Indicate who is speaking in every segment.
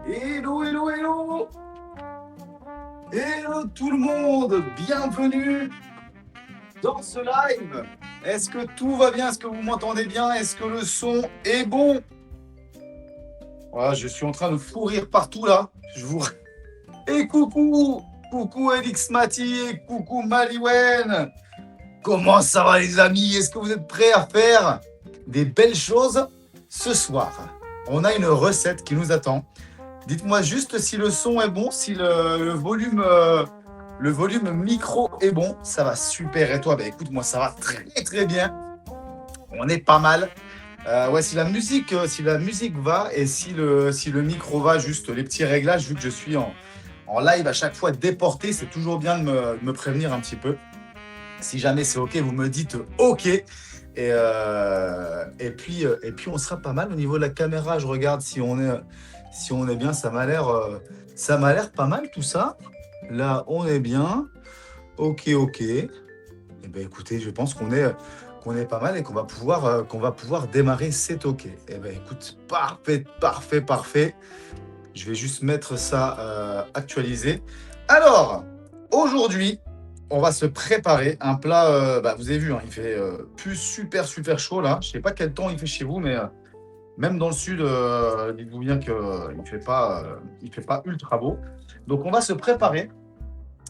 Speaker 1: Hello, hello, hello! Hello tout le monde! Bienvenue dans ce live! Est-ce que tout va bien? Est-ce que vous m'entendez bien? Est-ce que le son est bon? Voilà, je suis en train de fou rire partout là. Et coucou! Coucou Elix Mati et coucou Maliwen! Comment ça va les amis? Est-ce que vous êtes prêts à faire des belles choses ce soir? On a une recette qui nous attend. Dites-moi juste si le son est bon, si le volume micro est bon. Ça va super. Et toi? Bah écoute, moi ça va très très bien. On est pas mal. Ouais, si la musique va et si le micro va, juste les petits réglages, vu que je suis en live à chaque fois déporté, c'est toujours bien de me prévenir un petit peu. Si jamais c'est OK, vous me dites OK. Et puis on sera pas mal au niveau de la caméra. Je regarde si on est bien. Ça m'a l'air pas mal tout ça. Là, on est bien. OK. Et ben écoutez, je pense qu'on est pas mal et qu'on va pouvoir démarrer. C'est OK. Et ben écoute, parfait. Je vais juste mettre ça actualisé. Alors, aujourd'hui, on va se préparer un plat. Vous avez vu, hein, il fait plus super chaud là. Je sais pas quel temps il fait chez vous, mais même dans le sud, dites-vous bien qu'il ne fait pas ultra beau. Donc, on va se préparer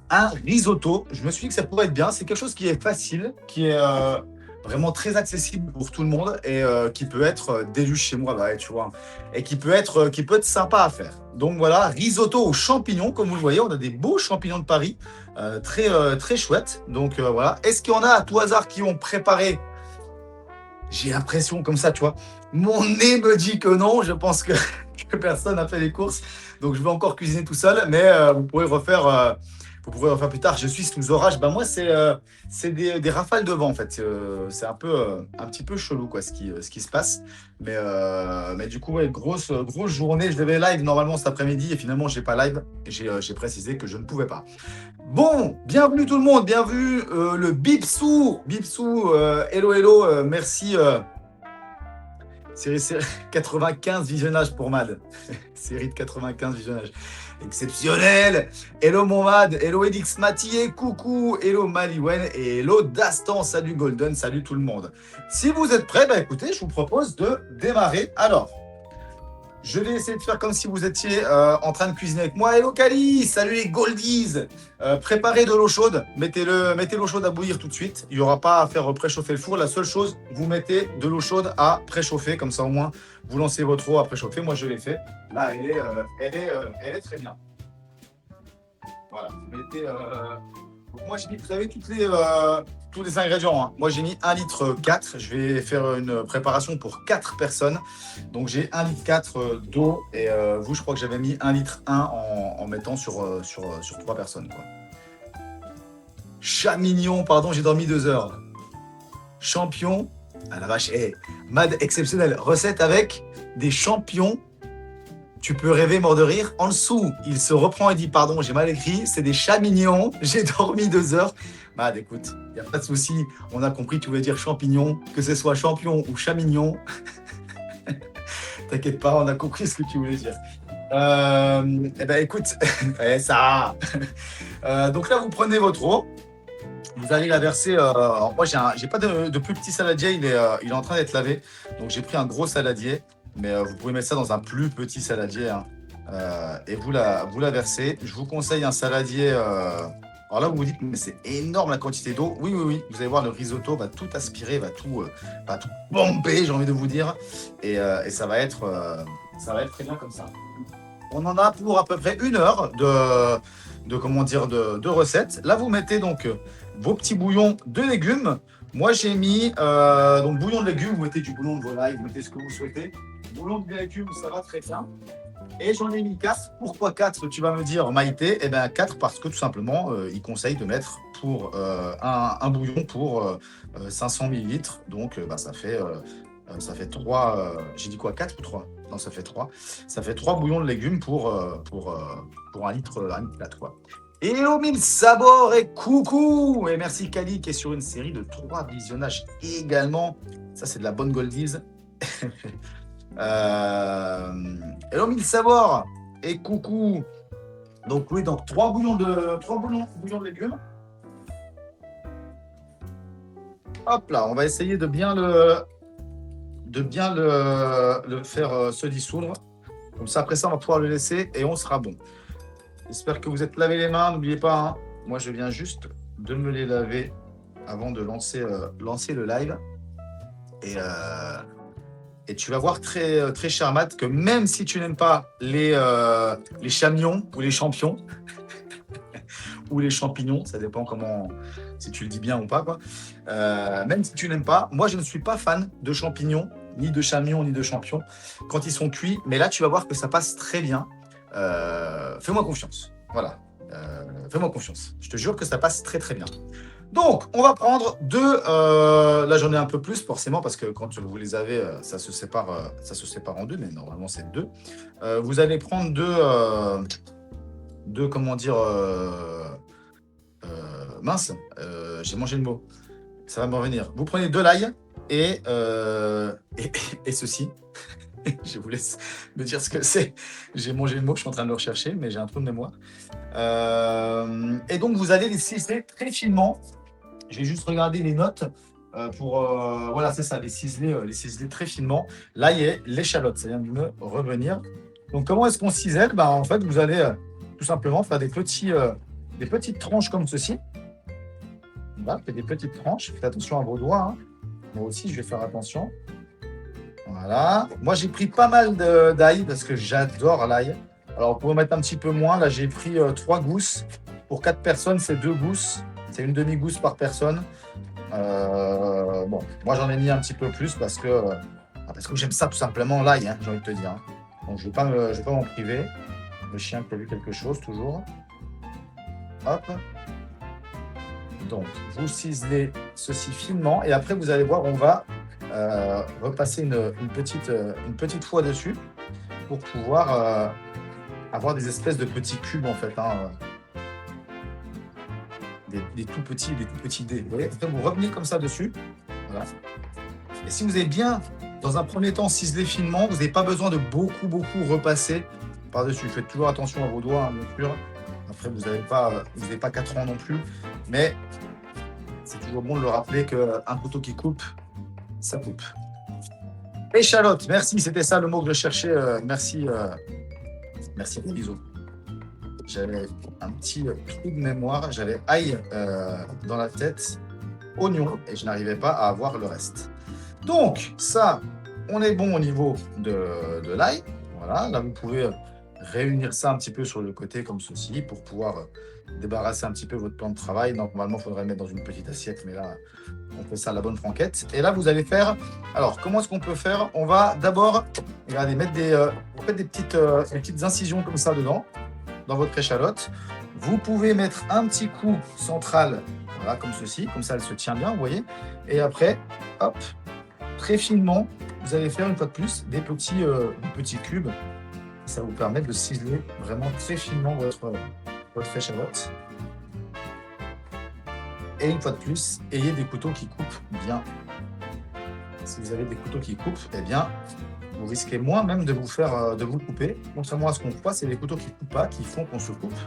Speaker 1: un risotto. Je me suis dit que ça pourrait être bien. C'est quelque chose qui est facile, qui est vraiment très accessible pour tout le monde et qui peut être déluge chez moi, bah, tu vois, et qui peut être sympa à faire. Donc voilà, risotto aux champignons, comme vous le voyez, on a des beaux champignons de Paris, très chouettes. Donc voilà. Est-ce qu'il y en a à tout hasard qui ont préparé? J'ai l'impression comme ça, tu vois. Mon nez me dit que non. Je pense que personne n'a fait les courses. Donc, je vais encore cuisiner tout seul. Mais vous pourrez refaire plus tard. Je suis sous orage. Moi, c'est des rafales de vent, en fait. C'est un petit peu chelou, quoi, ce qui se passe. Mais du coup, ouais, grosse journée. Je devais live normalement cet après-midi. Et finalement, j'ai pas live. J'ai précisé que je ne pouvais pas. Bon, bienvenue tout le monde, bienvenue le Bipsou, hello, merci. Série 95 visionnages pour Mad. Série de 95 visionnages. Exceptionnel. Hello mon Mad, hello Edix Mathieu, coucou, hello Maliwen et hello Dastan, salut Golden, salut tout le monde. Si vous êtes prêts, écoutez, je vous propose de démarrer. Alors, je vais essayer de faire comme si vous étiez en train de cuisiner avec moi. Hello Kali, salut les Goldies. Préparez de l'eau chaude, mettez l'eau chaude à bouillir tout de suite. Il n'y aura pas à faire préchauffer le four. La seule chose, vous mettez de l'eau chaude à préchauffer. Comme ça au moins, vous lancez votre eau à préchauffer. Moi je l'ai fait. Là, elle est très bien. Voilà, vous mettez... Donc moi j'ai mis, vous avez tous les ingrédients, hein. Moi j'ai mis 1,4 litre. Je vais faire une préparation pour 4 personnes. Donc j'ai 1,4 litre d'eau et vous je crois que j'avais mis 1,1 litre en mettant sur 3 personnes, quoi. Chat mignon, pardon, j'ai dormi 2 heures. Champion, ah la vache, Mad exceptionnel. Recette avec des champions. Tu peux rêver mort de rire. En dessous, il se reprend et dit pardon, j'ai mal écrit. C'est des chats mignons. J'ai dormi 2 heures. Mad, écoute, il n'y a pas de souci. On a compris, tu voulais dire champignon. Que ce soit champion ou chat mignon. T'inquiète pas, on a compris ce que tu voulais dire. Écoute, ça. Donc là, vous prenez votre eau. Vous allez la verser. Moi, j'ai pas de plus petit saladier. Il est en train d'être lavé. Donc j'ai pris un gros saladier. Mais vous pouvez mettre ça dans un plus petit saladier, hein. Et vous la versez. Je vous conseille un saladier. Alors là, vous vous dites, mais c'est énorme la quantité d'eau. Oui. Vous allez voir, le risotto va tout aspirer, va tout bomber, j'ai envie de vous dire. Et ça va être très bien comme ça. On en a pour à peu près 1 heure de recette. Là, vous mettez donc vos petits bouillons de légumes. Moi, j'ai mis donc bouillon de légumes. Vous mettez du bouillon de volaille, vous mettez ce que vous souhaitez. Bouillon de légumes, ça va très bien. Et j'en ai mis 4. Pourquoi 4? Tu vas me dire, Maïté. Eh bien, 4 parce que tout simplement, il conseille de mettre pour un bouillon pour 500 millilitres. Donc, ça fait 3. J'ai dit quoi, 4 ou 3? Non, ça fait 3. Ça fait 3 bouillons de légumes pour 1 litre, 1,4 litre, quoi. Hello mille sabords et coucou. Et merci Kali qui est sur une série de 3 visionnages également. Ça, c'est de la bonne goldies. Hello mille sabords et coucou. Donc oui, donc 3 bouillons de légumes. Hop là, on va essayer de bien le faire se dissoudre. Comme ça, après ça, on va pouvoir le laisser et on sera bon. J'espère que vous êtes lavé les mains, n'oubliez pas. Hein. Moi, je viens juste de me les laver avant de lancer le live. Et tu vas voir très, très cher Matt, que même si tu n'aimes pas les chamignons ou les champions, ou les champignons, ça dépend si tu le dis bien ou pas, quoi. Même si tu n'aimes pas, moi je ne suis pas fan de champignons, ni de champignons, ni de champions, quand ils sont cuits, mais là tu vas voir que ça passe très bien. Fais-moi confiance, voilà. Fais-moi confiance, je te jure que ça passe très très bien. Donc, on va prendre 2, là j'en ai un peu plus forcément, parce que quand vous les avez, ça se sépare en 2, mais normalement c'est 2. Vous allez prendre 2, comment dire, mince, j'ai mangé le mot, ça va me revenir. Vous prenez de l'ail et ceci. Je vous laisse me dire ce que c'est. J'ai mangé le mot, je suis en train de le rechercher, mais j'ai un trou de mémoire. Et donc, vous allez les ciseler très finement. J'ai juste regardé les notes voilà, c'est ça, les ciseler très finement. Là, il y a l'échalote, ça vient de me revenir. Donc, comment est-ce qu'on cisèle? En fait, vous allez tout simplement faire des petites tranches comme ceci. Voilà, faites des petites tranches. Faites attention à vos doigts. Hein. Moi aussi, je vais faire attention. Voilà. Moi, j'ai pris pas mal d'ail parce que j'adore l'ail. Alors, vous pouvez mettre un petit peu moins. Là, j'ai pris 3 gousses. Pour 4 personnes, c'est 2 gousses. C'est une demi-gousse par personne. Bon, moi, j'en ai mis un petit peu plus parce que j'aime ça tout simplement, l'ail, hein, j'ai envie de te dire. Hein. Donc, je ne vais pas m'en priver. Le chien qui a vu quelque chose, toujours. Hop. Donc, vous ciselez ceci finement. Et après, vous allez voir, on va repasser une petite fois dessus pour pouvoir avoir des espèces de petits cubes, en fait. Hein, des tout petits dés. Vous voyez, après, vous revenez comme ça dessus. Voilà. Et si vous avez bien, dans un premier temps, ciselé finement, vous n'avez pas besoin de beaucoup repasser par-dessus. Faites toujours attention à vos doigts, hein, bien sûr. Après, vous n'avez pas 4 ans non plus. Mais c'est toujours bon de le rappeler qu'un couteau qui coupe, ça coupe. Échalote, merci, c'était ça le mot que je cherchais. Merci bisous. J'avais un petit trou de mémoire, j'avais ail dans la tête, oignon, et je n'arrivais pas à avoir le reste. Donc, ça, on est bon au niveau de l'ail. Voilà, là, vous pouvez réunir ça un petit peu sur le côté comme ceci pour pouvoir débarrasser un petit peu votre plan de travail. Normalement, il faudrait le mettre dans une petite assiette, mais là, on fait ça à la bonne franquette. Et là, vous allez faire... Alors, comment est-ce qu'on peut faire? On va d'abord, regardez, mettre des petites incisions comme ça dedans, dans votre échalote. Vous pouvez mettre un petit coup central, voilà, comme ceci. Comme ça, elle se tient bien, vous voyez. Et après, hop, très finement, vous allez faire une fois de plus des petits cubes. Ça vous permet de ciseler vraiment très finement votre échalote. Et une fois de plus, ayez des couteaux qui coupent bien. Si vous avez des couteaux qui coupent, eh bien, vous risquez moins même de vous couper. Contrairement à ce qu'on croit, c'est les couteaux qui ne coupent pas qui font qu'on se coupe.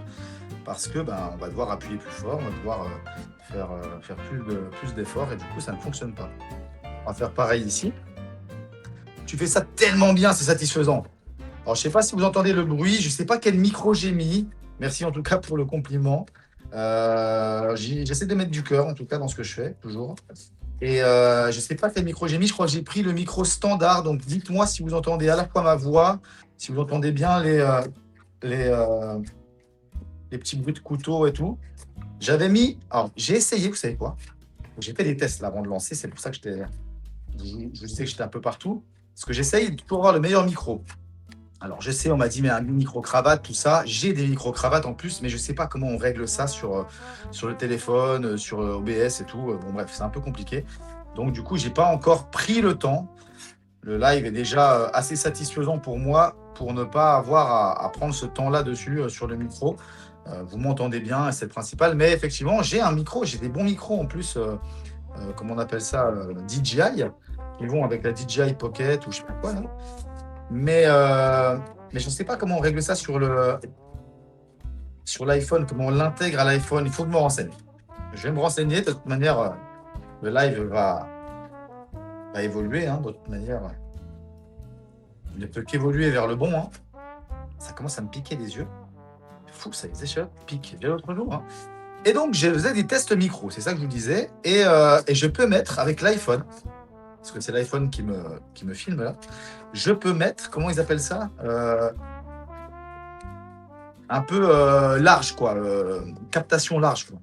Speaker 1: Parce que on va devoir appuyer plus fort, on va devoir faire plus d'efforts et du coup, ça ne fonctionne pas. On va faire pareil ici. Tu fais ça tellement bien, c'est satisfaisant. Alors, je ne sais pas si vous entendez le bruit, je ne sais pas quel micro j'ai mis. Merci en tout cas pour le compliment. J'essaie de mettre du cœur en tout cas dans ce que je fais, toujours. Et je ne sais pas quel micro j'ai mis, je crois que j'ai pris le micro standard. Donc, dites-moi si vous entendez à la fois ma voix, si vous entendez bien les, euh, les petits bruits de couteau et tout. J'avais mis. Alors, j'ai essayé, vous savez quoi? J'ai fait des tests là, avant de lancer, c'est pour ça que je vous disais que j'étais un peu partout. Parce que j'essaye de toujours avoir le meilleur micro. Alors, je sais, on m'a dit, mais un micro-cravate, tout ça. J'ai des micro-cravates en plus, mais je ne sais pas comment on règle ça sur le téléphone, sur OBS et tout. Bon, bref, c'est un peu compliqué. Donc, du coup, j'ai pas encore pris le temps. Le live est déjà assez satisfaisant pour moi pour ne pas avoir à prendre ce temps-là dessus sur le micro. Vous m'entendez bien, c'est le principal. Mais effectivement, j'ai un micro, j'ai des bons micros en plus, comment on appelle ça, DJI, qui vont avec la DJI Pocket ou je sais pas quoi, là. Mais, euh, mais je ne sais pas comment on règle ça sur l'iPhone, comment on l'intègre à l'iPhone. Il faut que je me renseigne. Je vais me renseigner. De toute manière, le live va évoluer. Hein, de toute manière, il ne peut qu'évoluer vers le bon. Hein. Ça commence à me piquer les yeux. C'est fou, ça les échelle pique. Bien l'autre jour. Hein. Et donc, je faisais des tests micro. C'est ça que je vous disais. Et je peux mettre avec l'iPhone, parce que c'est l'iPhone qui me filme là, je peux mettre, comment ils appellent ça un peu large, quoi, captation large. Quoi.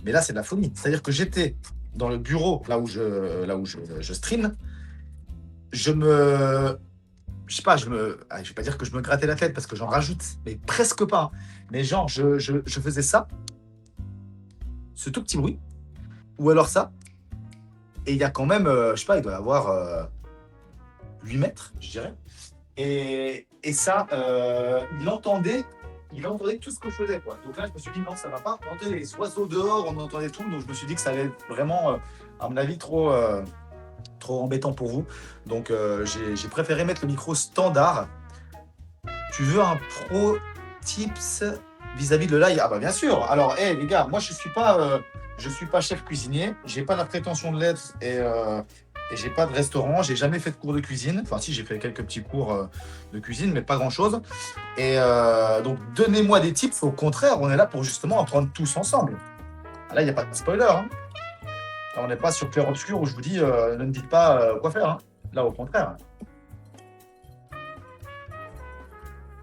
Speaker 1: Mais là, c'est de la folie. C'est-à-dire que j'étais dans le bureau, là où je stream, je sais pas, je vais pas dire que je me grattais la tête parce que j'en rajoute, mais presque pas. Hein. Mais genre, je faisais ça, ce tout petit bruit, ou alors ça, et il y a quand même, je sais pas, il doit y avoir 8 mètres, je dirais. Et ça, il entendait tout ce que je faisais. Quoi. Donc là, je me suis dit, non, ça va pas. On entendait les oiseaux dehors, on entendait tout. Donc je me suis dit que ça allait être vraiment, à mon avis, trop embêtant pour vous. Donc j'ai préféré mettre le micro standard. Tu veux un pro tips vis-à-vis de l'ail? Ah bah bien sûr. Alors, les gars, moi je suis pas chef cuisinier. J'ai pas la prétention de l'être et j'ai pas de restaurant. J'ai jamais fait de cours de cuisine. Enfin, si j'ai fait quelques petits cours de cuisine, mais pas grand-chose. Et donc, donnez-moi des tips. Au contraire, on est là pour justement apprendre tous ensemble. Là, il n'y a pas de spoiler. Hein. Là, on n'est pas sur Clair Obscur où je vous dis ne me dites pas quoi faire. Hein. Là, au contraire.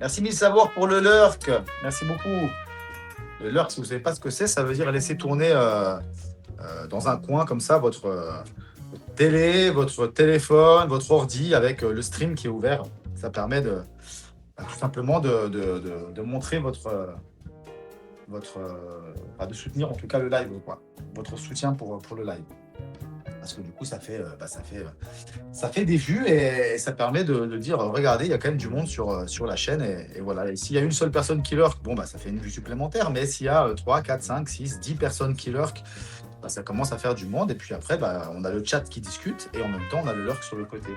Speaker 1: Merci mille savoir pour le lurk. Merci beaucoup. Le lurk, si vous ne savez pas ce que c'est, ça veut dire laisser tourner dans un coin comme ça votre télé, votre téléphone, votre ordi avec le stream qui est ouvert. Ça permet tout simplement de montrer de soutenir en tout cas le live, quoi. Votre soutien pour le live. Parce que du coup, ça fait des vues et ça permet de dire regardez, il y a quand même du monde sur la chaîne. Et voilà. Et s'il y a une seule personne qui lurk, bon, ça fait une vue supplémentaire. Mais s'il y a 3, 4, 5, 6, 10 personnes qui lurk, ça commence à faire du monde. Et puis après, on a le chat qui discute et en même temps, on a le lurk sur le côté.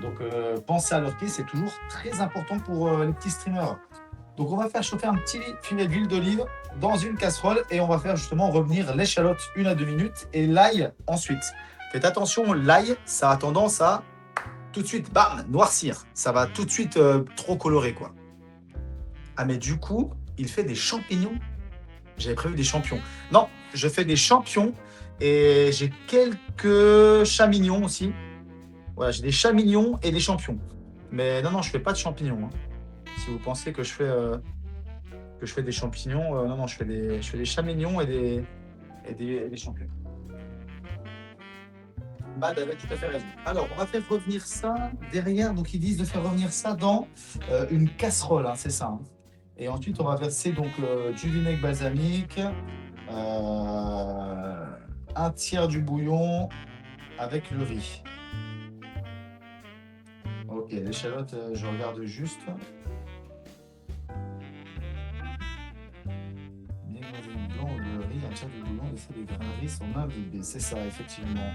Speaker 1: Donc, pensez à lurker, c'est toujours très important pour les petits streamers. Donc, on va faire chauffer un petit filet d'huile d'olive dans une casserole et on va faire justement revenir l'échalote 1 à 2 minutes et l'ail ensuite. Faites attention, l'ail, ça a tendance à tout de suite, bam, noircir. Ça va tout de suite trop colorer, quoi. Ah, mais du coup, il fait des champignons. J'avais prévu des champions. Non, je fais des champions et j'ai quelques chats-mignons aussi. Voilà, j'ai des chats-mignons et des champions. Mais non, je fais pas de champignons. Hein. Si vous pensez que je fais des champignons, non, je fais des chats-mignons et des champignons. Bad avait tout à fait raison. Alors, on va faire revenir ça derrière. Donc, ils disent de faire revenir ça dans une casserole, hein, c'est ça. Hein. Et ensuite, on va verser donc du vinaigre balsamique, un tiers du bouillon avec le riz. Ok, l'échalote, je regarde juste. Blanc ou le riz, un tiers du bouillon, laisser les grains de riz sont imbibés. C'est ça, effectivement.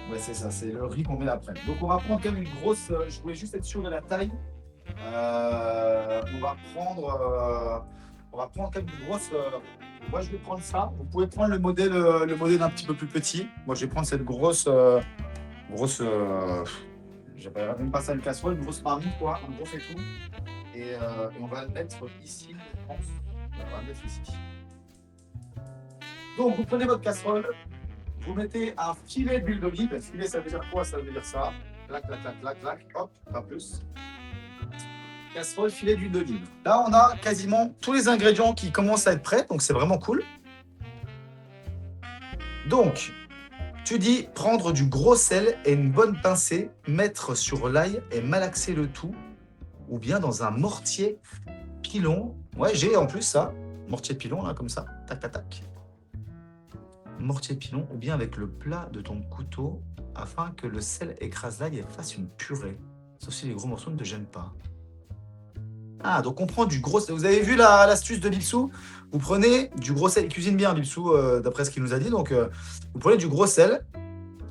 Speaker 1: Ouais, c'est ça, c'est le riz qu'on met après. Donc, on va prendre quand même une grosse. Je voulais juste être sûr de la taille. On va prendre quand même une grosse. Moi, je vais prendre ça. Vous pouvez prendre le modèle un petit peu plus petit. Moi, je vais prendre cette grosse. J'appelle même pas ça une casserole, une grosse marmite, quoi, un gros tout. Et on va le mettre ici, je pense. On va le mettre ici. Donc, vous prenez votre casserole. Vous mettez un filet d'huile d'olive. Un filet, ça veut dire quoi? Ça veut dire ça. Clac, clac, clac, clac, clac. Hop, pas plus. Casserole, filet d'huile d'olive. Là, on a quasiment tous les ingrédients qui commencent à être prêts. Donc, c'est vraiment cool. Donc, tu dis prendre du gros sel et une bonne pincée, mettre sur l'ail et malaxer le tout. Ou bien dans un mortier pilon. Ouais, j'ai en plus ça. Mortier pilon, là, comme ça. Tac, tac, tac. Mortier pilon. Ou bien avec le plat de ton couteau, afin que le sel écrase l'ail et fasse une purée. Sauf si les gros morceaux ne te gênent pas. Ah, donc on prend du gros sel. Vous avez vu l'astuce de Bipsou? Vous prenez du gros sel. Il cuisine bien, Bipsou, d'après ce qu'il nous a dit. Donc, vous prenez du gros sel,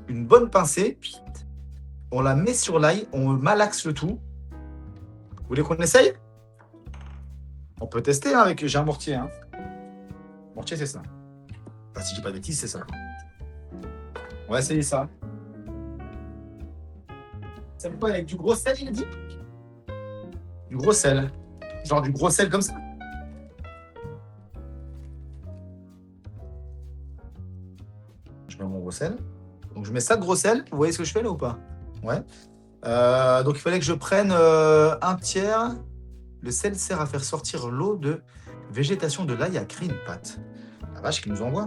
Speaker 1: une bonne pincée. On la met sur l'ail, on malaxe le tout. Vous voulez qu'on essaye? On peut tester hein, avec. J'ai un mortier. Hein. Mortier, c'est ça. Enfin, si je dis pas de bêtises, c'est ça. On va essayer ça. Ça veut pas avec du gros sel, il a dit? Du gros sel. Genre du gros sel comme ça. Je mets mon gros sel. Donc je mets ça de gros sel. Vous voyez ce que je fais là ou pas? Ouais. Donc il fallait que je prenne un tiers. Le sel sert à faire sortir l'eau de végétation de l'ail et à créer une pâte. La vache qui nous envoie.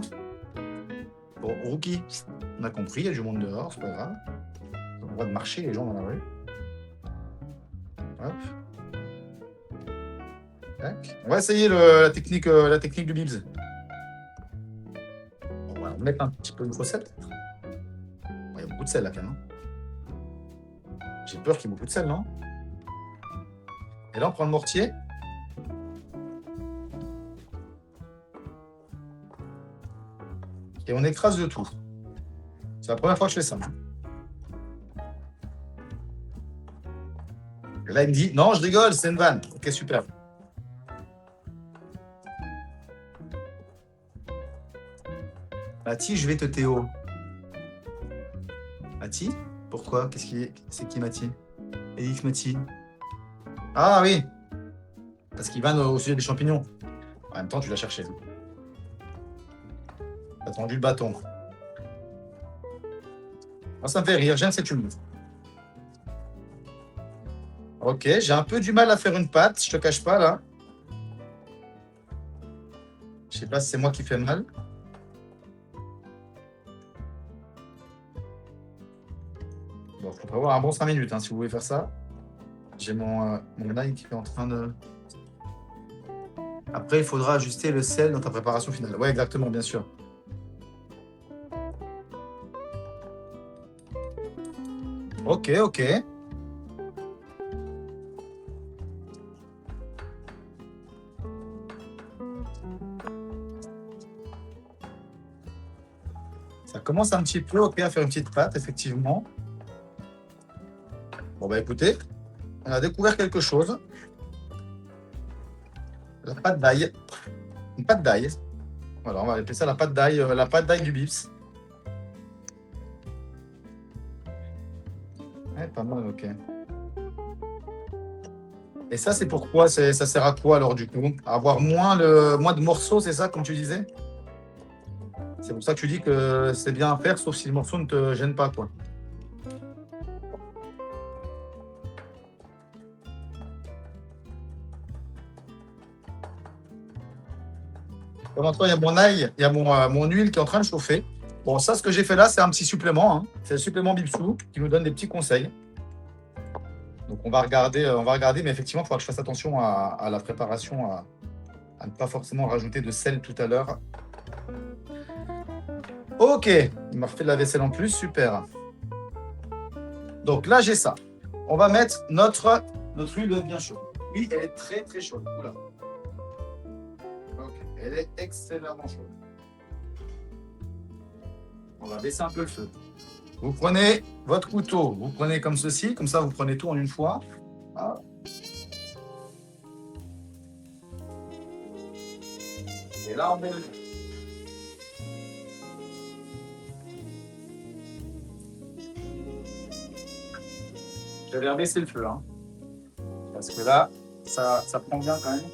Speaker 1: Bon, Rookie, on a compris, il y a du monde dehors, c'est pas grave. On va marcher les gens dans la rue. Hop. Tac. On va essayer la technique du Bibs. On va mettre un petit peu de gros sel. Il y a beaucoup de sel là quand même. J'ai peur qu'il y ait beaucoup de sel, non? Et là, on prend le mortier. Et on écrase le tout. C'est la première fois que je fais ça. Et là, il me dit, non, je rigole, c'est une vanne. Ok, super. Mathie, je vais te Théo. Mathie? Pourquoi? C'est qui Mathie? Edith Mathie. Ah oui. Parce qu'il va au sujet des champignons. En même temps, tu l'as cherché. T'as tendu le bâton. Moi, ça me fait rire. J'aime cette humour. Ok, j'ai un peu du mal à faire une pâte. Je te cache pas, là. Je sais pas si c'est moi qui fais mal. Bon, il faut prévoir un bon 5 minutes, hein, si vous voulez faire ça. J'ai mon ail qui est en train de... Après, il faudra ajuster le sel dans ta préparation finale. Ouais, exactement, bien sûr. Ok, ok. Ça commence un petit peu, ok, à faire une petite pâte, effectivement. Bon, bah écoutez, on a découvert quelque chose. La pâte d'ail. Une pâte d'ail. Voilà, on va appeler ça la pâte d'ail du Bips. Ouais, pas mal, ok. Et ça, c'est pourquoi? Ça sert à quoi alors du coup? À avoir moins de morceaux, c'est ça, comme tu disais? C'est pour ça que tu dis que c'est bien à faire, sauf si le morceau ne te gêne pas, quoi. Pendant toi, il y a mon ail, il y a mon huile qui est en train de chauffer. Bon, ça, ce que j'ai fait là, c'est un petit supplément. Hein. C'est le supplément Bipsou qui nous donne des petits conseils. Donc, on va regarder, mais effectivement, il faudra que je fasse attention à la préparation, à ne pas forcément rajouter de sel tout à l'heure. Ok, il m'a refait de la vaisselle en plus, super. Donc là, j'ai ça. On va mettre notre huile bien chaude. Oui, elle est très très chaude. Oula. Ok, elle est excellemment chaude. On va baisser un peu le feu. Vous prenez votre couteau, vous prenez comme ceci, comme ça vous prenez tout en une fois. Ah. Et là, on met le... J'avais rebaissé le feu, hein. Parce que là, ça prend bien quand même.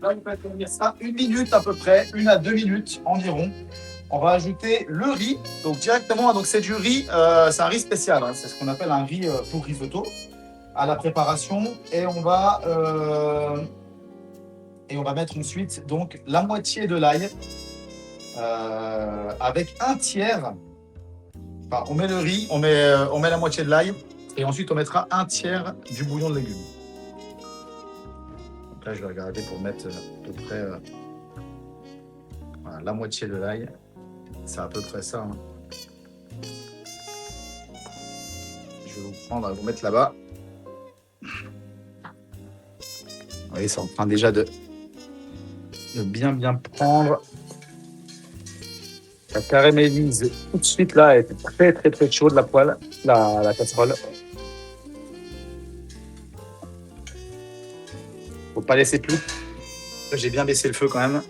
Speaker 1: là, vous faites revenir ça 1 minute à peu près, 1 à 2 minutes environ. On va ajouter le riz, donc directement, donc c'est du riz, c'est un riz spécial, hein, c'est ce qu'on appelle un riz pour risotto à la préparation, et on va mettre ensuite donc la moitié de l'ail avec un tiers. Enfin, on met le riz, on met la moitié de l'ail, et ensuite on mettra un tiers du bouillon de légumes. Donc là, je vais regarder pour mettre à peu près voilà, la moitié de l'ail. C'est à peu près ça. Hein. Je vais vous prendre, vous mettre là-bas. Vous voyez, c'est en train déjà de bien prendre. Ça caramélise tout de suite là, elle est très chaude la poêle, la casserole. Faut pas laisser plus. J'ai bien baissé le feu quand même.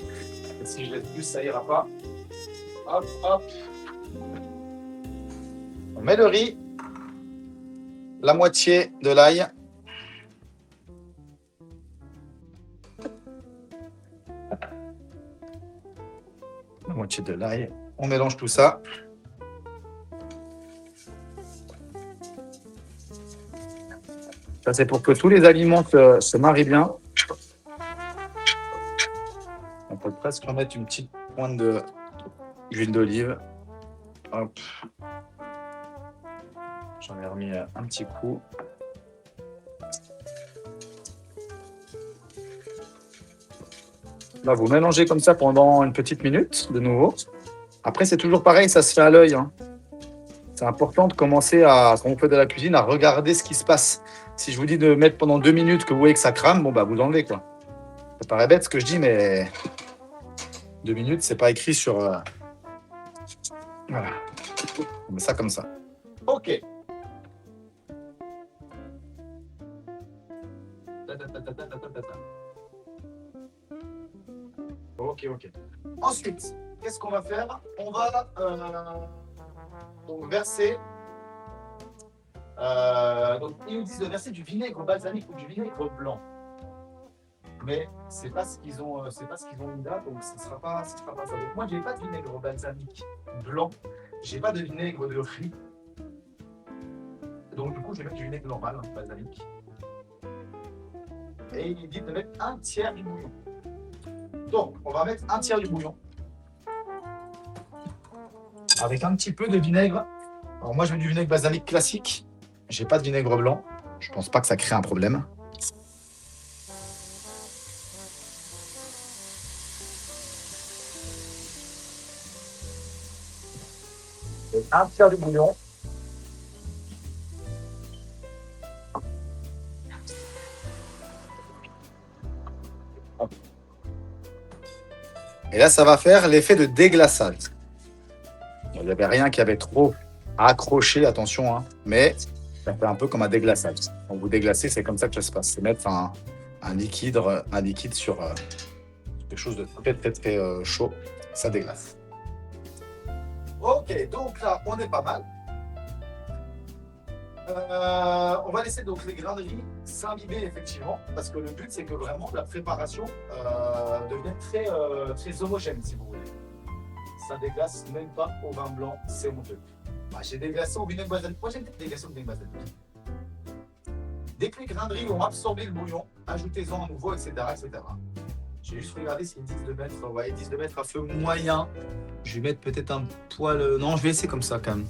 Speaker 1: Et si je laisse plus, ça ira pas. Hop, hop. On met le riz, la moitié de l'ail. La moitié de l'ail. On mélange tout ça. Ça, c'est pour que tous les aliments se marient bien. On peut presque remettre une petite pointe d'huile d'olive. Hop. J'en ai remis un petit coup. Là, vous mélangez comme ça pendant une petite minute, de nouveau. Après, c'est toujours pareil, ça se fait à l'œil. Hein. C'est important de commencer quand on fait de la cuisine, à regarder ce qui se passe. Si je vous dis de mettre pendant 2 minutes, que vous voyez que ça crame, bon, bah, vous enlevez, quoi. Ça paraît bête ce que je dis, mais 2 minutes, c'est pas écrit sur... Voilà. On met ça comme ça. OK. Ok. Ensuite, qu'est-ce qu'on va faire? On va donc verser. Donc, ils nous disent de verser du vinaigre balsamique ou du vinaigre blanc. Mais c'est pas ce qu'ils ont, mis là, donc ce sera pas ça. Donc, moi, j'ai pas de vinaigre balsamique blanc. J'ai pas de vinaigre de riz. Donc, du coup, je vais mettre du vinaigre normal, hein, balsamique. Et il dit de mettre un tiers du bouillon. Donc, on va mettre un tiers du bouillon. Avec un petit peu de vinaigre. Alors, moi, je mets du vinaigre balsamique classique. J'ai pas de vinaigre blanc. Je pense pas que ça crée un problème. Et un tiers du bouillon. Et là, ça va faire l'effet de déglaçage. Il n'y avait rien qui avait trop accroché, attention, hein, mais ça fait un peu comme un déglaçage. Quand vous déglacez, c'est comme ça que ça se passe. C'est mettre un liquide sur quelque chose de très chaud. Ça déglace. Ok, donc là, on est pas mal. On va laisser donc les grains de riz s'imbiber effectivement, parce que le but c'est que vraiment la préparation devienne très homogène, si vous voulez. Ça déglace même pas au vin blanc, c'est honteux. Bah, j'ai déglacé au vinaigre balsamique. Moi j'aime bien déglacer au vinaigre balsamique. Dès que les grains de riz ont absorbé le bouillon, ajoutez-en à nouveau, etc. J'ai juste regardé s'ils disent de mettre, ils disent de mettre à feu moyen. Je vais mettre peut-être un poil. Non, je vais laisser comme ça quand même.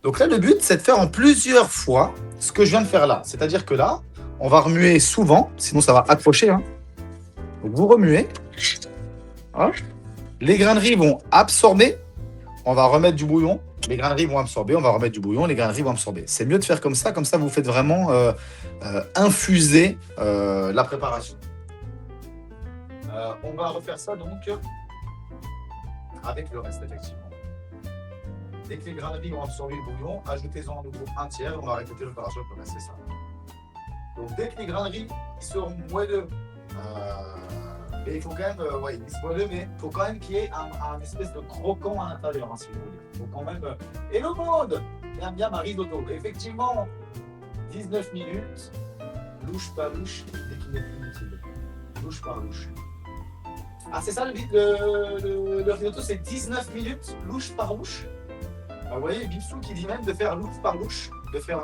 Speaker 1: Donc là, le but, c'est de faire en plusieurs fois ce que je viens de faire là. C'est-à-dire que là, on va remuer souvent, sinon ça va accrocher. Hein. Donc vous remuez. Hop. Les grains de riz vont absorber. On va remettre du bouillon. Les grains de riz vont absorber. On va remettre du bouillon. Les grains de riz vont absorber. C'est mieux de faire comme ça. Comme ça, vous faites vraiment infuser la préparation. On va refaire ça donc avec le reste, effectivement. Dès que les grains de riz ont absorbé le bouillon, ajoutez-en à nouveau un tiers. On va répéter l'opération pour rester ça. Donc dès que les grains de riz seront moelleux, mais il faut quand même, ils sont moelleux, mais il faut quand même qu'il y ait un espèce de croquant à l'intérieur, hein, si vous voulez. Il faut quand même. Et le monde aime bien ma risotto. Effectivement, 19 minutes, louche par louche, dès qu'il n'est plus utile. Louche par louche. Ah, c'est ça le risotto, c'est 19 minutes, louche par louche. Ah, vous voyez, Bipsou qui dit même de faire louche par louche, de faire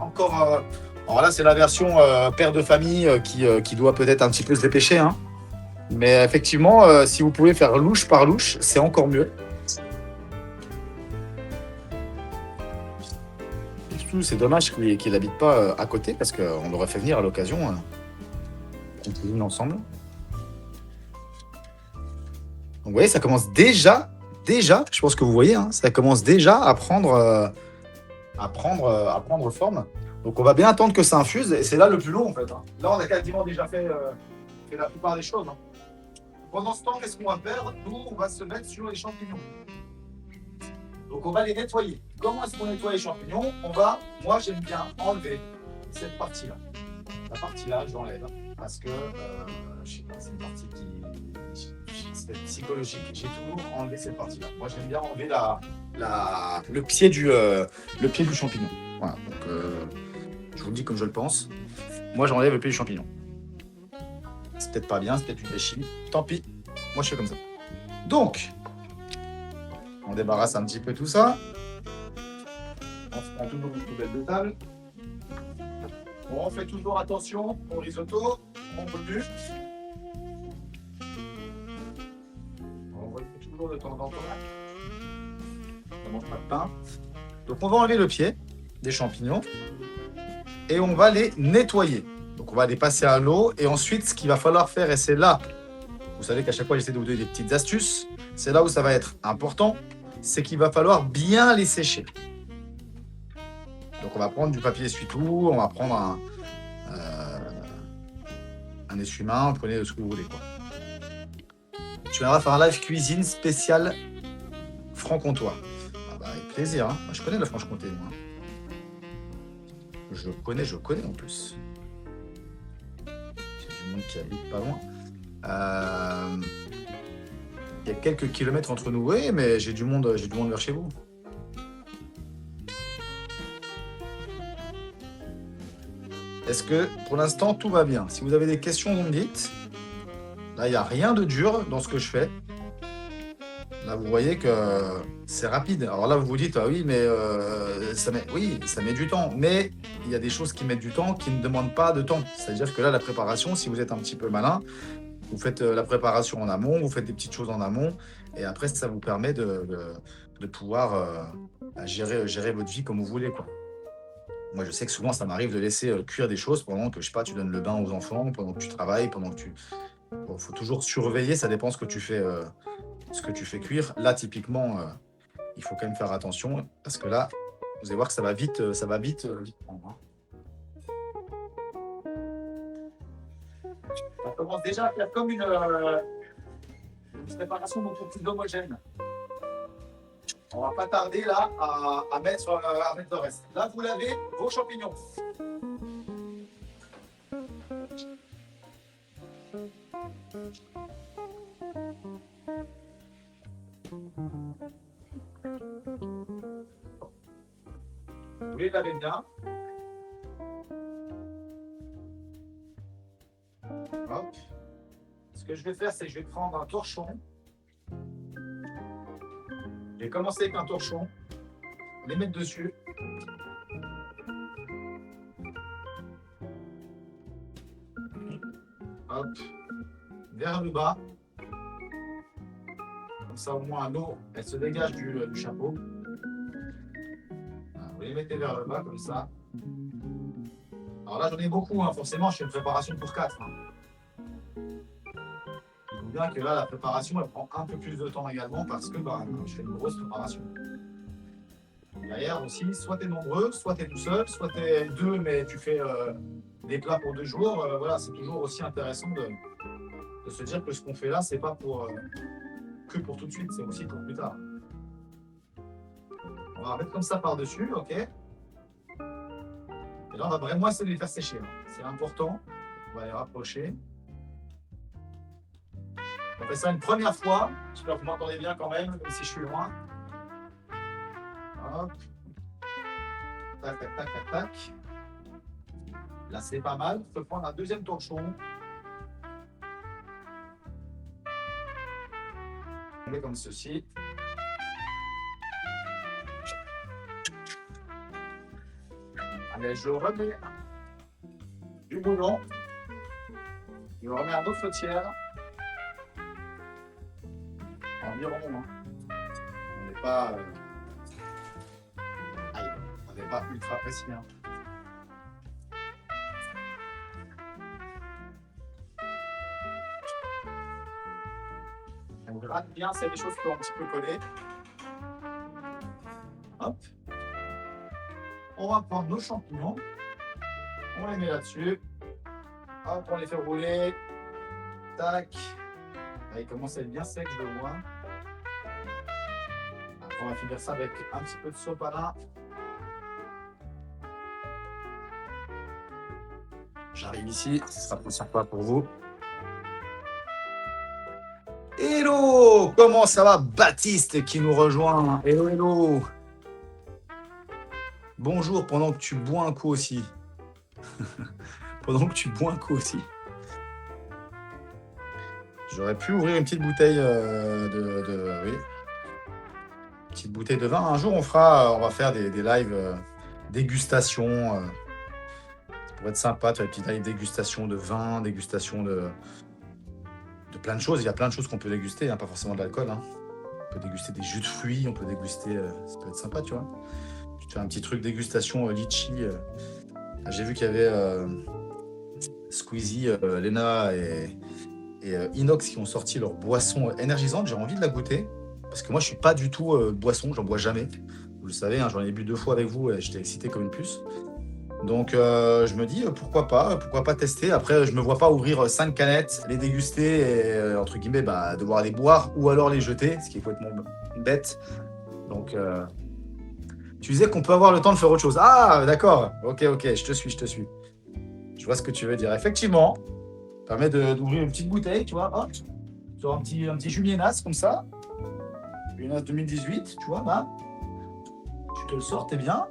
Speaker 1: encore. Alors là, c'est la version père de famille qui doit peut-être un petit peu se dépêcher. Hein. Mais effectivement, si vous pouvez faire louche par louche, c'est encore mieux. Bipsou, c'est dommage qu'il n'habite pas à côté parce qu'on l'aurait fait venir à l'occasion. On cuisine ensemble. Donc, vous voyez, ça commence déjà, je pense que vous voyez, hein, ça commence déjà à prendre forme. Donc, on va bien attendre que ça infuse et c'est là le plus long en fait. Hein. Là, on a quasiment déjà fait la plupart des choses. Hein. Pendant ce temps, qu'est-ce qu'on va faire? Nous, on va se mettre sur les champignons. Donc, on va les nettoyer. Comment est-ce qu'on nettoie les champignons? Moi, j'aime bien enlever cette partie-là. La partie-là, je l'enlève parce que, je sais pas, c'est une partie qui c'est psychologique. J'ai toujours enlevé cette partie-là. Moi, j'aime bien enlever le pied du champignon. Voilà. Donc, je vous le dis comme je le pense. Moi, j'enlève le pied du champignon. C'est peut-être pas bien, c'est peut-être une déchire. Tant pis. Moi, je fais comme ça. Donc, on débarrasse un petit peu tout ça. On se prend toujours une poubelle de table. On fait toujours attention au risotto. On peut plus. On refait toujours de temps en temps. On mange pas de pain. Donc, on va enlever le pied des champignons et on va les nettoyer. Donc, on va les passer à l'eau et ensuite, ce qu'il va falloir faire, et c'est là, vous savez qu'à chaque fois, j'essaie de vous donner des petites astuces. C'est là où ça va être important, c'est qu'il va falloir bien les sécher. Donc, on va prendre du papier essuie-tout, on va prendre un essuie-main, prenez ce que vous voulez, quoi. Tu viendras faire un live cuisine spécial franc-comtois. Ah bah, avec plaisir. Hein. Moi, je connais la Franche-Comté, moi. Je connais en plus. J'ai du monde qui habite pas loin. Il y a quelques kilomètres entre nous, oui, mais j'ai du monde vers chez vous. Est-ce que pour l'instant tout va bien? Si vous avez des questions, vous me dites. Là, il n'y a rien de dur dans ce que je fais. Là, vous voyez que c'est rapide. Alors là, vous vous dites, ah oui, mais ça met du temps. Mais il y a des choses qui mettent du temps, qui ne demandent pas de temps. C'est-à-dire que là, la préparation, si vous êtes un petit peu malin, vous faites la préparation en amont, vous faites des petites choses en amont, et après, ça vous permet de pouvoir gérer votre vie comme vous voulez, quoi. Moi, je sais que souvent, ça m'arrive de laisser cuire des choses pendant que, je sais pas, tu donnes le bain aux enfants, pendant que tu travailles, pendant que tu... Bon, faut toujours surveiller, ça dépend ce que tu fais cuire. Là, typiquement, il faut quand même faire attention, parce que là, vous allez voir que ça va vite prendre. Hein. On commence déjà à faire comme une préparation beaucoup plus homogène. On va pas tarder là à mettre le reste. Là, vous lavez vos champignons. Vous les lavez bien. Hop. Ce que je vais faire, c'est que je vais prendre un torchon. Je vais commencer avec un torchon, les mettre dessus. Hop, vers le bas. Comme ça, au moins, l'eau, elle se dégage du chapeau. Voilà, vous les mettez vers le bas, comme ça. Alors là, j'en ai beaucoup, hein. Forcément, je fais une préparation pour 4. Hein. Il faut bien que là, la préparation, elle prend un peu plus de temps également parce que je fais une grosse préparation. Derrière aussi, soit tu es nombreux, soit tu es tout seul, soit tu es deux, mais tu fais des plats pour 2 jours. Voilà, c'est toujours aussi intéressant de se dire que ce qu'on fait là, c'est pas que pour tout de suite, c'est aussi pour plus tard. On va mettre comme ça par-dessus, ok? Et là, on va vraiment essayer de les faire sécher. Hein. C'est important. On va les rapprocher. On fait ça une première fois. J'espère que vous m'entendez bien quand même, même si je suis loin. Hop. Tac, tac, tac, tac, tac. Là, c'est pas mal. On peut prendre un deuxième torchon. fait comme ceci. Allez, je remets du bouillon. Je remets un autre tiers. Environ. Hein. On n'est pas. Aïe, on n'est pas ultra précis. Hein. On gratte bien, c'est des choses qui sont un petit peu collées. Hop. On va prendre nos champignons. On les met là-dessus. Hop, on les fait rouler. Tac. Là, il commence à être bien sec, je le vois. Après, on va finir ça avec un petit peu de sopalin. J'arrive ici, ce sera plus sympa pour vous. Hello! Comment ça va? Baptiste qui nous rejoint. Hello, hello! Bonjour, pendant que tu bois un coup aussi. Pendant que tu bois un coup aussi. J'aurais pu ouvrir une petite bouteille oui. Une petite bouteille de vin. Un jour, on va faire des lives dégustation. Ça pourrait être sympa de faire des petites lives dégustation de vin, dégustation de plein de choses. Il y a plein de choses qu'on peut déguster, hein, pas forcément de l'alcool. Hein. On peut déguster des jus de fruits, on peut déguster... ça peut être sympa, tu vois. Je te fais un petit truc dégustation litchi. J'ai vu qu'il y avait Squeezie, Lena et Inox qui ont sorti leur boisson énergisante. J'ai envie de la goûter. Parce que moi, je suis pas du tout boisson, j'en bois jamais. Vous le savez, hein, j'en ai bu 2 fois avec vous et j'étais excité comme une puce. Donc, je me dis, pourquoi pas tester. Après, je me vois pas ouvrir 5 canettes, les déguster et, entre guillemets, devoir les boire ou alors les jeter, ce qui est complètement bête. Donc, tu disais qu'on peut avoir le temps de faire autre chose. Ah, d'accord. Ok, je te suis. Je vois ce que tu veux dire. Effectivement, ça permet d'ouvrir une petite bouteille, tu vois. Hop, sur un petit Julienas comme ça. Julienas 2018, tu vois, là. Tu te le sors, t'es bien.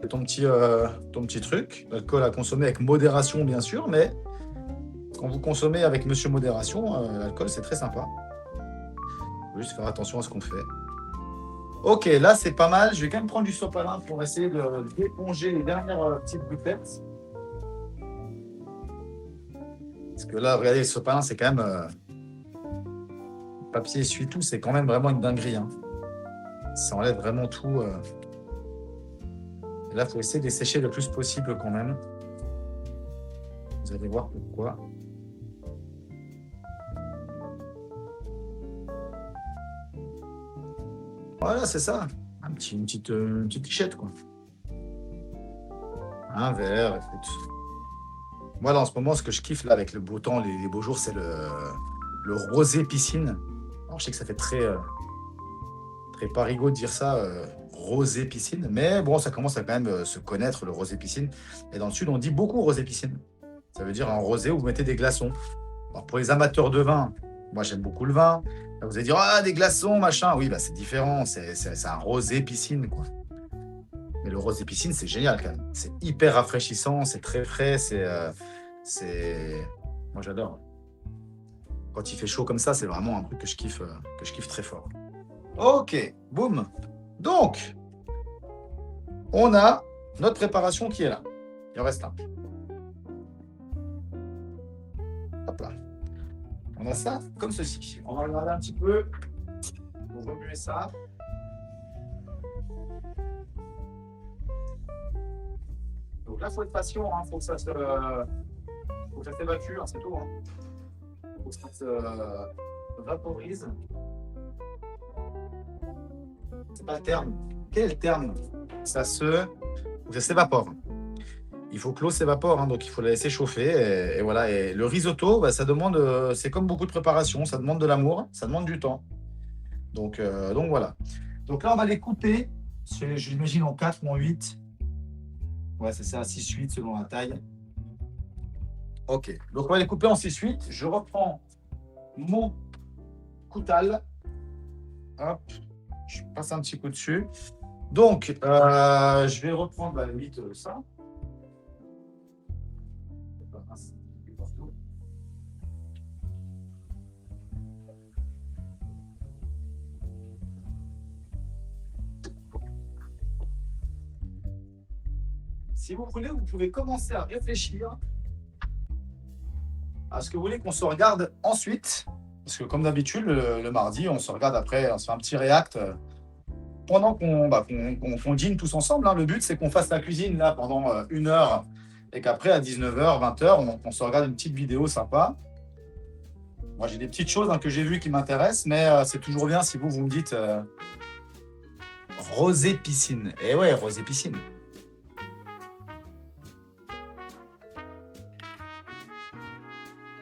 Speaker 1: C'est ton petit truc. L'alcool à consommer avec modération, bien sûr, mais quand vous consommez avec monsieur modération, l'alcool, c'est très sympa. Il faut juste faire attention à ce qu'on fait. Ok, là, c'est pas mal. Je vais quand même prendre du sopalin pour essayer d'éponger les dernières petites gouttelettes. Parce que là, regardez, le sopalin, c'est quand même... le papier essuie-tout, c'est quand même vraiment une dinguerie. Hein. Ça enlève vraiment tout. Et là, il faut essayer de les sécher le plus possible quand même. Vous allez voir pourquoi. Voilà, c'est ça. Une petite lichette, quoi. Un verre, écoute. Moi, là, en ce moment, ce que je kiffe là, avec le beau temps, les beaux jours, c'est le rosé piscine. Alors, je sais que ça fait très parigot de dire ça, rosé piscine. Mais bon, ça commence à quand même se connaître, le rosé piscine. Et dans le sud, on dit beaucoup rosé piscine. Ça veut dire un rosé où vous mettez des glaçons. Alors, pour les amateurs de vin, moi, j'aime beaucoup le vin. Là, vous allez dire, ah, des glaçons, machin. Oui, c'est différent. C'est un rosé piscine, quoi. Mais le rosé piscine, c'est génial, quand même. C'est hyper rafraîchissant, c'est très frais, Moi, j'adore. Quand il fait chaud comme ça, c'est vraiment un truc que je kiffe très fort. Ok, boum. Donc, on a notre préparation qui est là. Il en reste un. Hop là. On a ça comme ceci. On va regarder un petit peu pour remuer ça. Donc là, il faut être patient. Faut que ça s'évacue, hein, c'est tout. Faut que ça se vaporise. C'est pas le terme. Quel est le terme? Ça s'évapore. Il faut que l'eau s'évapore, donc il faut la laisser chauffer. Et voilà. Et le risotto, ça demande, c'est comme beaucoup de préparation, ça demande de l'amour, ça demande du temps. Donc voilà. Donc là, on va les couper, j'imagine en 4 ou en 8. Ouais, c'est ça, 6-8 selon la taille. Ok, donc on va les couper en 6-8. Je reprends mon coutal. Hop, je passe un petit coup dessus. Donc, je vais reprendre à la limite ça. si vous voulez, vous pouvez commencer à réfléchir à ce que vous voulez qu'on se regarde ensuite. Parce que comme d'habitude, le mardi, on se regarde après, on se fait un petit react pendant qu'on dîne tous ensemble. Hein. Le but, c'est qu'on fasse la cuisine là pendant 1 heure et qu'après, à 19 h, 20 h, on se regarde une petite vidéo sympa. Moi, j'ai des petites choses que j'ai vues qui m'intéressent, mais c'est toujours bien si vous me dites rosé piscine. Eh ouais, rosé piscine.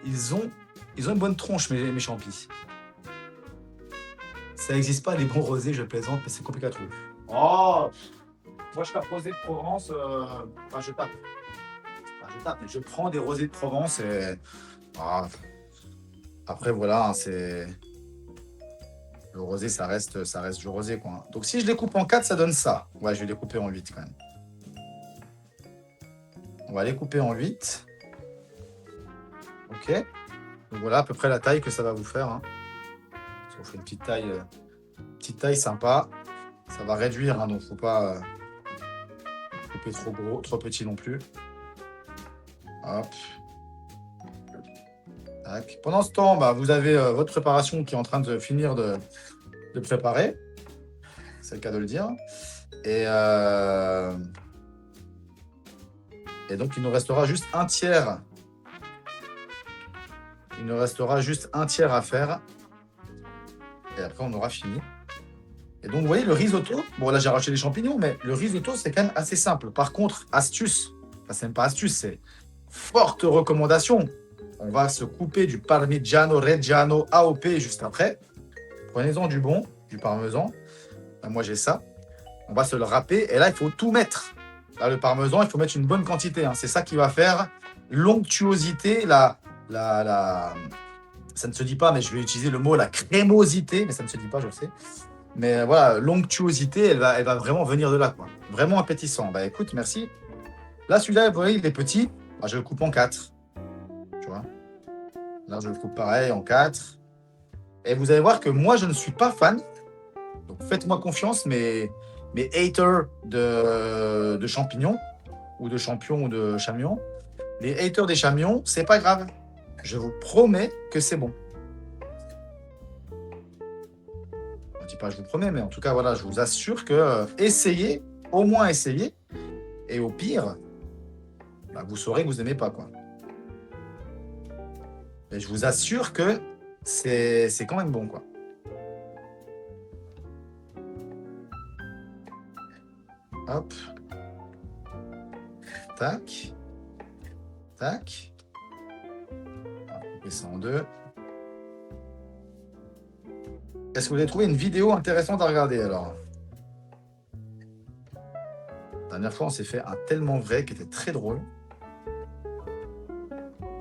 Speaker 1: Ils ont une bonne tronche, mes champis. Ça n'existe pas, les bons rosés, je plaisante, mais c'est compliqué à trouver. Oh, moi, je tape rosé de Provence. Enfin, je tape. Enfin, je tape, mais je prends des rosés de Provence et. Ah, après, voilà, c'est. Le rosé, ça reste du rosé, quoi. Donc, si je les coupe en 4, ça donne ça. Ouais, je vais les couper en 8 quand même. On va les couper en 8. Ok. Donc, voilà à peu près la taille que ça va vous faire. Hein. On fait une petite taille sympa. Ça va réduire, hein, donc faut pas couper trop gros, trop petit non plus. Hop. Tac. Pendant ce temps, vous avez votre préparation qui est en train de finir de préparer. C'est le cas de le dire. Et donc, il nous restera juste un tiers. Il nous restera juste un tiers à faire. Et après, on aura fini. Et donc, vous voyez, le risotto, bon, là, j'ai arraché les champignons, mais le risotto, c'est quand même assez simple. Par contre, astuce, enfin, c'est même pas astuce, c'est forte recommandation. On va se couper du Parmigiano Reggiano AOP juste après. Prenez-en du bon, du parmesan. Là, moi, j'ai ça. On va se le râper. Et là, il faut tout mettre. Là, le parmesan, il faut mettre une bonne quantité. Hein. C'est ça qui va faire l'onctuosité, ça ne se dit pas, mais je vais utiliser le mot la crémosité, mais ça ne se dit pas, je le sais. Mais voilà, l'onctuosité, elle va vraiment venir de là, quoi. Vraiment appétissant. Bah écoute, merci. Là, celui-là, vous voyez, il est petit. Je le coupe en 4. Tu vois. Là, je le coupe pareil en 4. Et vous allez voir que moi, je ne suis pas fan. Donc, faites-moi confiance, mes haters de champignons, ou de champions, ou de chamions. Les haters des chamions, c'est pas grave. Je vous promets que c'est bon. Je ne dis pas je vous promets, mais en tout cas, voilà, je vous assure que essayez, au moins essayez. Et au pire, vous saurez que vous n'aimez pas, quoi. Et je vous assure que c'est quand même bon, quoi. Hop. Tac. Tac. On va couper ça en 2. Est-ce que vous avez trouvé une vidéo intéressante à regarder, alors? La dernière fois, on s'est fait un tellement vrai qui était très drôle.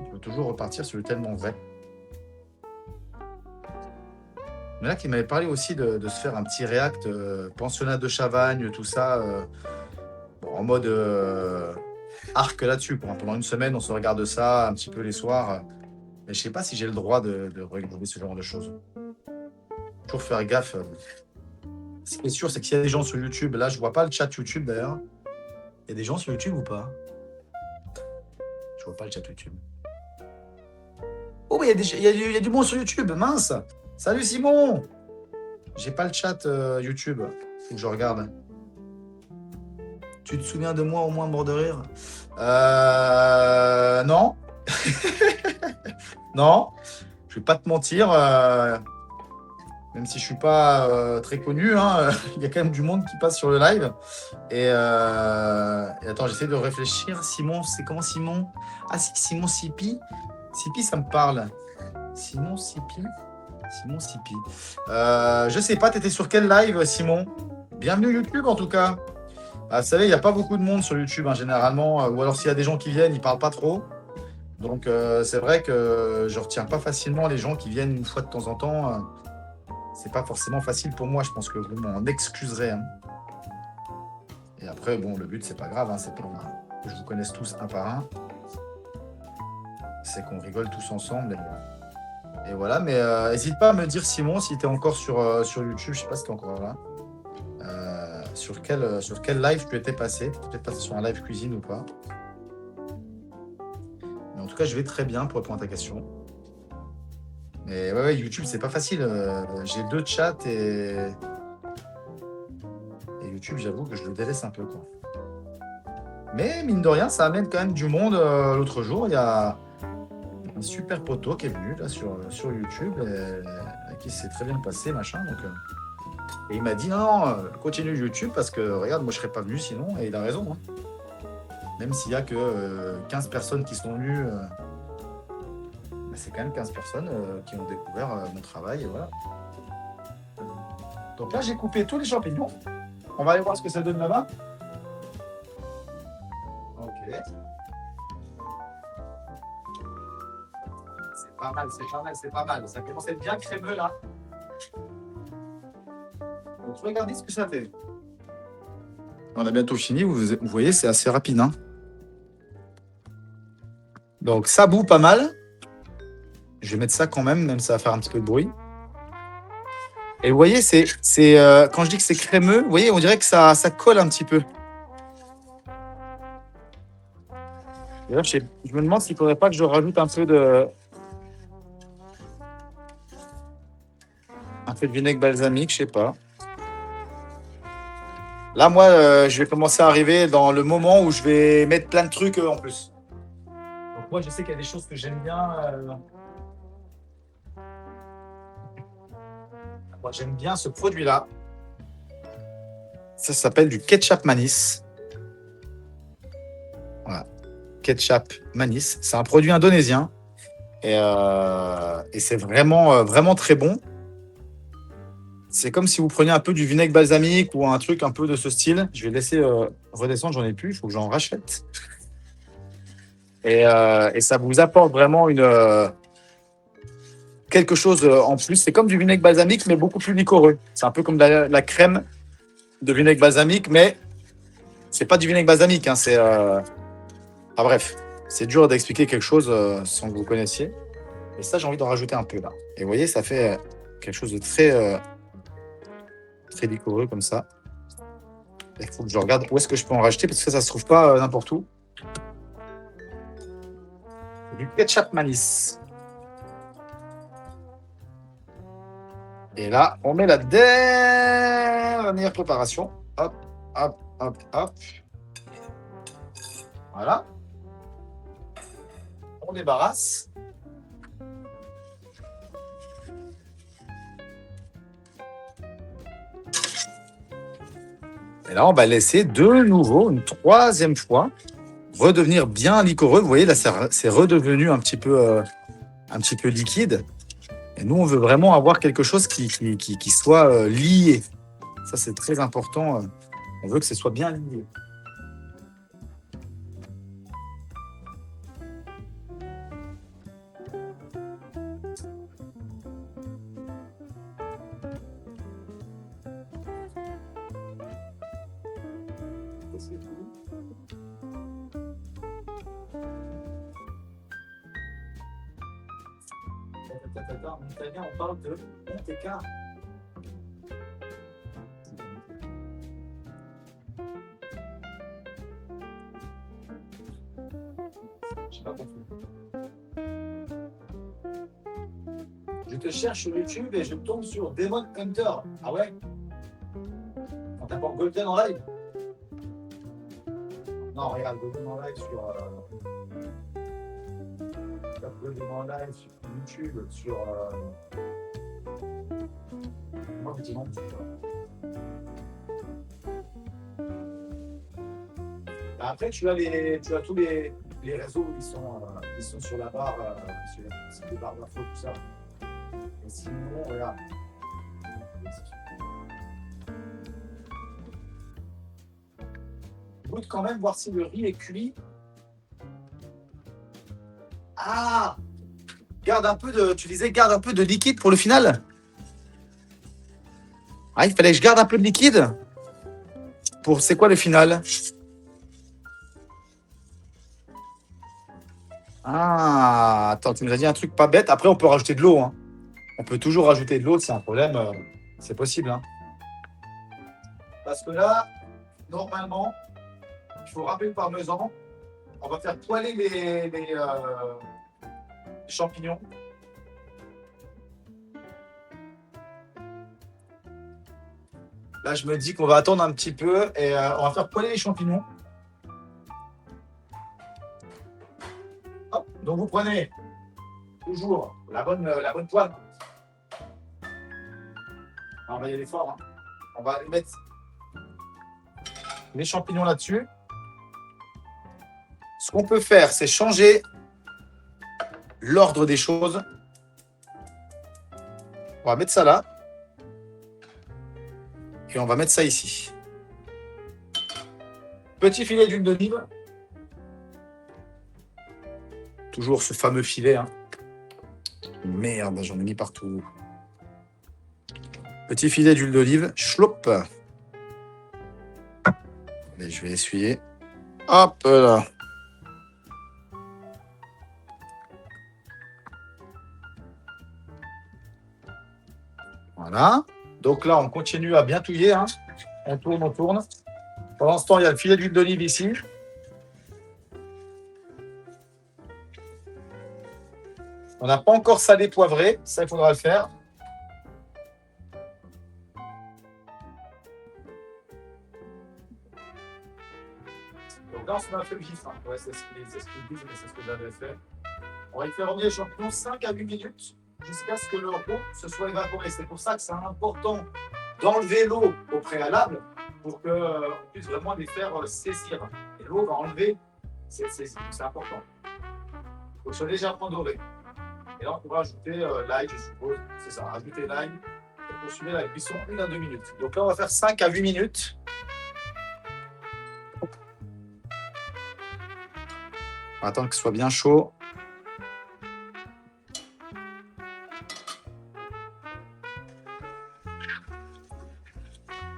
Speaker 1: Je peux toujours repartir sur le tellement vrai. Mais là, qui m'avait parlé aussi de se faire un petit react, pensionnat de Chavagne, tout ça, en mode arc là-dessus. Pendant une semaine, on se regarde ça un petit peu les soirs. Mais je ne sais pas si j'ai le droit de regarder ce genre de choses. Toujours faire gaffe. Ce qui est sûr, c'est qu'il y a des gens sur YouTube. Là, je ne vois pas le chat YouTube d'ailleurs. Il y a des gens sur YouTube ou pas? Je ne vois pas le chat YouTube. Oh, mais il y a du monde sur YouTube, mince. Salut Simon. J'ai pas le chat YouTube. Faut que je regarde. Tu te souviens de moi au moins, mort de rire? Non. Non. Je vais pas te mentir. Même si je suis pas très connu, hein, il y a quand même du monde qui passe sur le live. Et attends, j'essaie de réfléchir. Simon, c'est comment Simon? Ah si, Simon Sipi. Sipi, ça me parle. Simon Sipi. Simon Sipi. Je sais pas, t'étais sur quel live, Simon? Bienvenue YouTube en tout cas. Vous savez, il n'y a pas beaucoup de monde sur YouTube, hein, généralement. Ou alors s'il y a des gens qui viennent, ils parlent pas trop. Donc c'est vrai que je retiens pas facilement les gens qui viennent une fois de temps en temps. C'est pas forcément facile pour moi, je pense que vous m'en excuserez. Hein. Et après, bon, le but, c'est pas grave, hein, c'est pour que je vous connaisse tous un par un. C'est qu'on rigole tous ensemble. Et voilà, mais n'hésite pas à me dire, Simon, si tu es encore sur YouTube, je sais pas si tu es encore là, sur quel live tu étais passé. Peut-être passé sur un live cuisine ou pas. Mais en tout cas, je vais très bien pour répondre à ta question. Mais ouais, YouTube, c'est pas facile. J'ai 2 chats et YouTube, j'avoue que je le délaisse un peu, quoi. Mais mine de rien, ça amène quand même du monde. L'autre jour, il y a un super poteau qui est venu là sur YouTube et qui s'est très bien passé, machin. Donc, et il m'a dit non, continue YouTube parce que regarde, moi je serais pas venu sinon. Et il a raison, hein. Même s'il y a que 15 personnes qui sont venues, bah, c'est quand même 15 personnes qui ont découvert mon travail. Et voilà. Donc là, j'ai coupé tous les champignons. On va aller voir ce que ça donne là-bas. Ok. C'est pas mal, c'est pas mal, c'est pas mal. Ça commence à être bien crémeux là. Donc regardez ce que ça fait. On a bientôt fini. Vous voyez, c'est assez rapide, hein. Donc ça bout pas mal. Je vais mettre ça quand même ça va faire un petit peu de bruit. Et vous voyez, c'est quand je dis que c'est crémeux, vous voyez, on dirait que ça colle un petit peu. D'ailleurs, je me demande s'il ne faudrait pas que je rajoute un peu de vinaigre balsamique, je sais pas. Là, moi, je vais commencer à arriver dans le moment où je vais mettre plein de trucs en plus. Donc moi, je sais qu'il y a des choses que j'aime bien. Moi, j'aime bien ce produit-là. Ça s'appelle du ketchup manis. Voilà. Ketchup manis. C'est un produit indonésien. Et c'est vraiment, vraiment très bon. C'est comme si vous preniez un peu du vinaigre balsamique ou un truc un peu de ce style. Je vais laisser redescendre, j'en ai plus. Il faut que j'en rachète. Et ça vous apporte vraiment quelque chose en plus. C'est comme du vinaigre balsamique, mais beaucoup plus liquoreux. C'est un peu comme la crème de vinaigre balsamique, mais c'est pas du vinaigre balsamique. Hein, bref, c'est dur d'expliquer quelque chose sans que vous connaissiez. Et ça, j'ai envie d'en rajouter un peu là. Et vous voyez, ça fait quelque chose de très, très liquoreux comme ça. Il faut que je regarde où est-ce que je peux en racheter parce que ça se trouve pas n'importe où. Du ketchup manis. Et là, on met la dernière préparation. Hop, hop, hop, hop. Voilà. On débarrasse. Et là, on va laisser de nouveau, une 3e fois, redevenir bien liquoreux. Vous voyez, là, c'est redevenu un petit peu liquide. Et nous, on veut vraiment avoir quelque chose qui soit lié. Ça, c'est très important. On veut que ce soit bien lié. En italien, on parle de Monte Carlo. J'ai pas compris. Je te cherche sur YouTube et je tombe sur Demon Hunter. Ah ouais? On t'apporte Golden en live? Non, regarde, Golden en live sur. Golden en live sur YouTube, sur. Moi, effectivement, tu vois. Après, tu as tous les réseaux où ils sont sur la barre, sur les barres d'infos, tout ça. Et sinon, regarde. Goûte quand même voir si le riz est cuit. Ah! Tu disais garde un peu de liquide pour le final? Ah, il fallait que je garde un peu de liquide? C'est quoi le final? Ah, attends, tu nous as dit un truc pas bête. Après, on peut rajouter de l'eau, hein. On peut toujours rajouter de l'eau, c'est un problème. C'est possible, hein. Parce que là, normalement, il faut râper le parmesan. On va faire poêler les champignons. Là, je me dis qu'on va attendre un petit peu et on va faire poêler les champignons. Hop, donc vous prenez toujours la bonne poêle. On va y aller fort. Hein. On va mettre les champignons là-dessus. Ce qu'on peut faire, c'est changer l'ordre des choses. On va mettre ça là. Et on va mettre ça ici. Petit filet d'huile d'olive. Toujours ce fameux filet. Hein. Merde, j'en ai mis partout. Petit filet d'huile d'olive. Chlop. Allez, je vais essuyer. Hop là. Voilà. Donc là, on continue à bien touiller. Hein. On tourne, on tourne. Pendant ce temps, il y a le filet d'huile d'olive ici. On n'a pas encore salé poivré. Ça, il faudra le faire. Donc là, on se met un peu vif. Hein. Ouais, c'est ce qu'ils disent, mais c'est ce que j'avais fait. On va y faire revenir les champignons 5 à 8 minutes jusqu'à ce que leur eau se soit évaporée. C'est pour ça que c'est important d'enlever l'eau au préalable pour qu'on puisse vraiment les faire saisir. Et l'eau va enlever cette saisie. C'est important. Il faut que ce soit légèrement doré. Et là, on pourra ajouter l'ail, je suppose. C'est ça, ajouter l'ail et poursuivre la cuisson 1 à 2 minutes. Donc là, on va faire 5 à 8 minutes. On va attendre que ce soit bien chaud.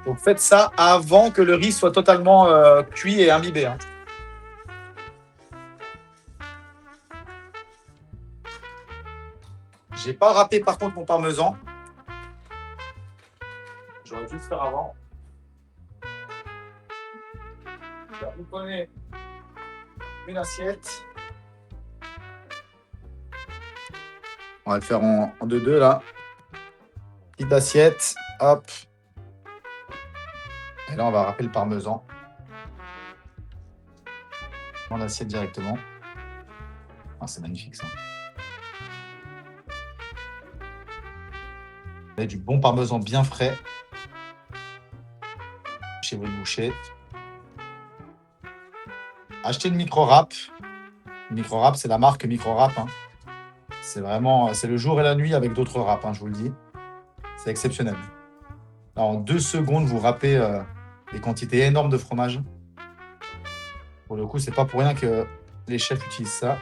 Speaker 1: Donc faites ça avant que le riz soit totalement cuit et imbibé. Hein. J'ai pas râpé par contre mon parmesan. J'aurais dû le faire avant. Là, vous prenez une assiette. On va le faire en 2-2 là. Petite assiette. Hop. Et là, on va râper le parmesan. Dans l'assiette directement. Ah, c'est magnifique ça. Vous avez du bon parmesan bien frais. Chez vos bouchers. Achetez une micro-râpe. Micro-râpe, c'est la marque Micro-râpe. Hein. C'est vraiment, c'est le jour et la nuit avec d'autres râpes, hein, je vous le dis. C'est exceptionnel. Là, en 2 secondes, vous râpez des quantités énormes de fromage. Pour le coup, c'est pas pour rien que les chefs utilisent ça,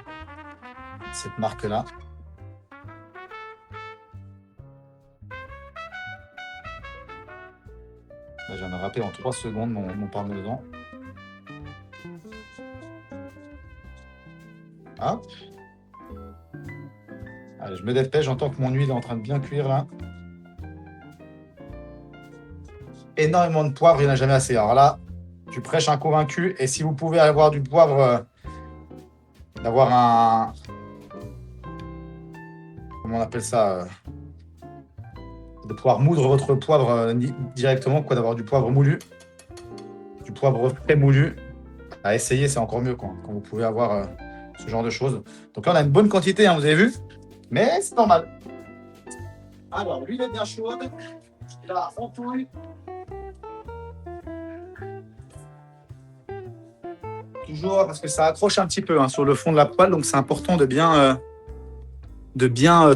Speaker 1: cette marque-là. Là, je viens de râper en 3 secondes mon parmesan. Hop. Allez, je me dépêche, j'entends que mon huile est en train de bien cuire là. Énormément de poivre, il n'y en a jamais assez. Alors là, tu prêches un convaincu. Et si vous pouvez avoir du poivre, d'avoir un... Comment on appelle ça de pouvoir moudre votre poivre directement, quoi, d'avoir du poivre moulu. Du poivre frais moulu. À essayer, c'est encore mieux quand vous pouvez avoir ce genre de choses. Donc là, on a une bonne quantité, hein, vous avez vu. Mais c'est normal. Alors, l'huile est bien chaude. Là, on touille. Toujours parce que ça accroche un petit peu hein, sur le fond de la poêle, donc c'est important de bien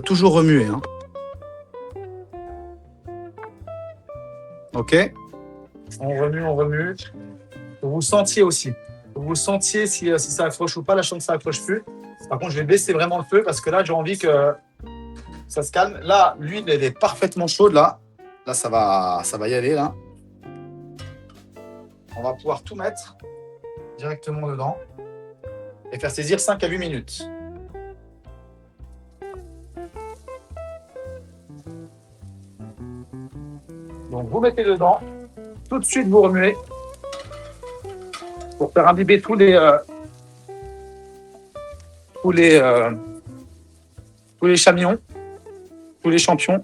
Speaker 1: toujours remuer. Hein. Ok. On remue, on remue. Vous sentiez aussi. Vous sentiez si ça accroche ou pas. La chambre, ça accroche plus. Par contre, je vais baisser vraiment le feu parce que là, j'ai envie que ça se calme. Là, l'huile, elle est parfaitement chaude. Là, ça va y aller. Là. On va pouvoir tout mettre directement dedans et faire saisir 5 à 8 minutes. Donc, vous mettez dedans. Tout de suite, vous remuez. pour faire imbiber tous les champignons, tous les champions.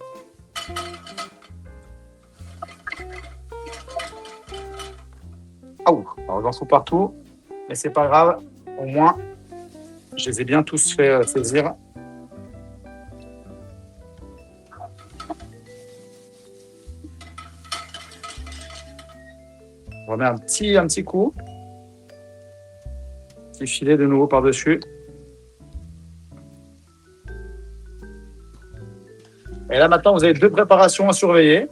Speaker 1: Ah ouh, alors j'en trouve partout, mais c'est pas grave, au moins je les ai bien tous fait saisir. On remet un petit coup. Petit filet de nouveau par-dessus. Et là, maintenant, vous avez 2 préparations à surveiller.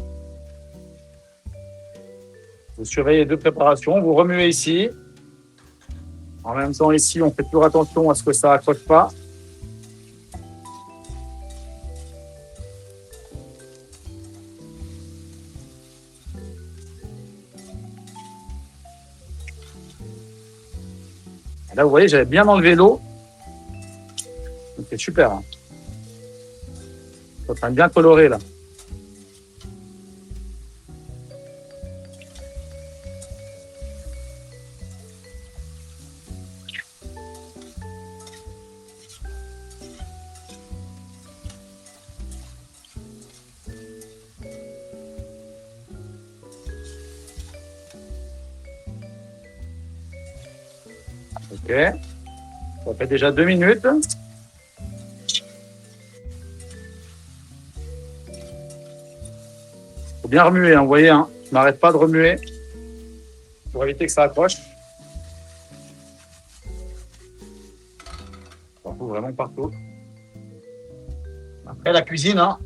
Speaker 1: Vous surveillez 2 préparations. Vous remuez ici. En même temps, ici, on fait toujours attention à ce que ça n'accroche pas. Là, vous voyez, j'avais bien enlevé l'eau. C'est super. Hein. C'est en train de bien colorer, là. Ok. Ça fait déjà 2 minutes. Faut bien remuer, hein, vous voyez, hein, je m'arrête pas de remuer pour éviter que ça accroche. Partout, vraiment partout. Après la cuisine, hein,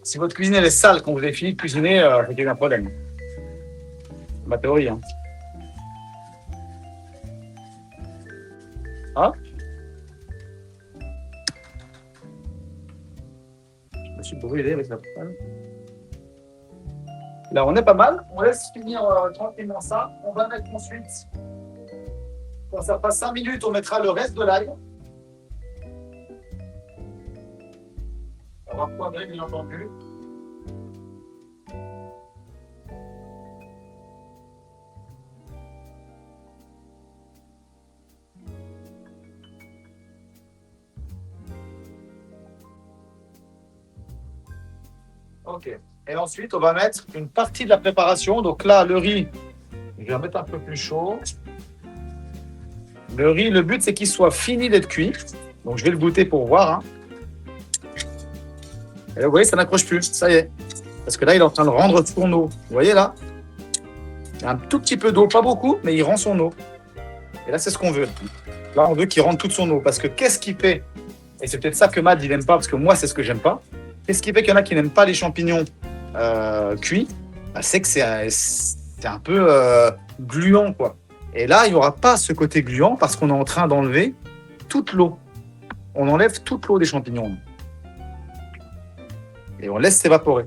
Speaker 1: si votre cuisine elle est sale quand vous avez fini de cuisiner, c'est qu'il y a un problème. C'est ma théorie. Hein. Ah. Je me suis brûlé avec la poêle. Là, on est pas mal. On laisse finir tranquillement ça. On va mettre ensuite, quand ça passe 5 minutes, on mettra le reste de l'ail. On va poivrer, bien entendu. Ok. Et ensuite, on va mettre une partie de la préparation. Donc là, le riz, je vais en mettre un peu plus chaud. Le riz, le but, c'est qu'il soit fini d'être cuit. Donc, je vais le goûter pour voir. Hein. Et là, vous voyez, ça n'accroche plus. Ça y est. Parce que là, il est en train de rendre son eau. Vous voyez là? Il y a un tout petit peu d'eau, pas beaucoup, mais il rend son eau. Et là, c'est ce qu'on veut. Là, on veut qu'il rende toute son eau. Parce que qu'est-ce qui fait? Et c'est peut-être ça que Mad, il n'aime pas, parce que moi, c'est ce que j'aime pas. Qu'est-ce qui fait qu'il y en a qui n'aiment pas les champignons cuits? Bah, c'est que c'est un peu gluant, quoi. Et là, il n'y aura pas ce côté gluant parce qu'on est en train d'enlever toute l'eau. On enlève toute l'eau des champignons. Et on laisse s'évaporer.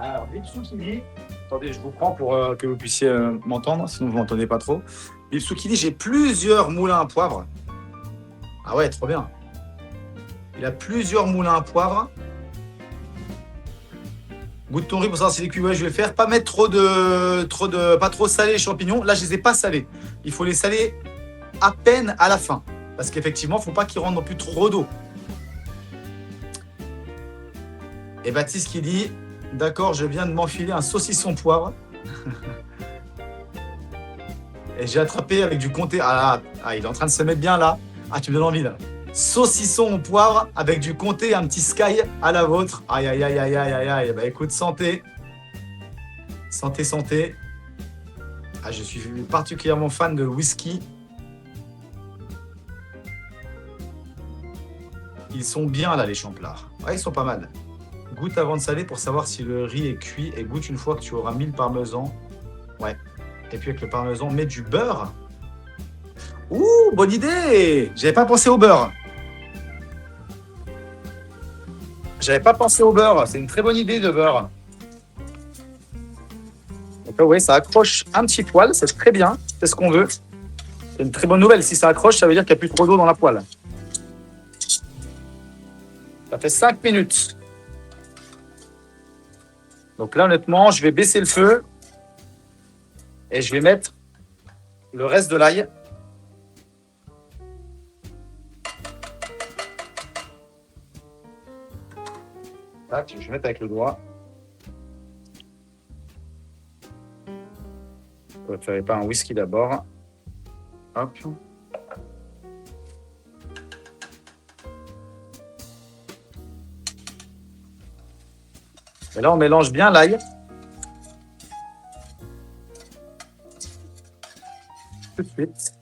Speaker 1: Alors, beef zucchini. Attendez, je vous prends pour que vous puissiez m'entendre, sinon vous ne m'entendez pas trop. Beef zucchini, j'ai plusieurs moulins à poivre. Ah ouais, trop bien. Il a plusieurs moulins à poivre. Goûte ton riz pour savoir si les cuits. Ouais, je vais faire. Pas mettre pas trop salé les champignons. Là, je les ai pas salés. Il faut les saler à peine à la fin. Parce qu'effectivement, il ne faut pas qu'ils rentrent non plus trop d'eau. Et Baptiste qui dit... D'accord, je viens de m'enfiler un saucisson poivre. Et j'ai attrapé avec du comté. Ah, il est en train de se mettre bien là. Ah, tu me donnes envie là. Saucisson au poivre avec du comté, un petit sky à la vôtre. Aïe, aïe, aïe, aïe, aïe, aïe, aïe. Bah écoute, santé. Santé, santé. Ah, je suis particulièrement fan de whisky. Ils sont bien là, les champlards. Ouais, ils sont pas mal. Goûte avant de saler pour savoir si le riz est cuit et goûte une fois que tu auras mis le parmesan. Ouais. Et puis avec le parmesan, mets du beurre. Ouh, bonne idée! J'avais pas pensé au beurre. J'avais pas pensé au beurre. C'est une très bonne idée de beurre. Donc là, vous voyez, ça accroche un petit poil. C'est très bien. C'est ce qu'on veut. C'est une très bonne nouvelle. Si ça accroche, ça veut dire qu'il n'y a plus trop d'eau dans la poêle. Ça fait 5 minutes. Donc là, honnêtement, je vais baisser le feu et je vais mettre le reste de l'ail. Tac, je vais mettre avec le doigt. Je ne préférais pas un whisky d'abord. Hop. Et là, on mélange bien l'ail. Tout de suite.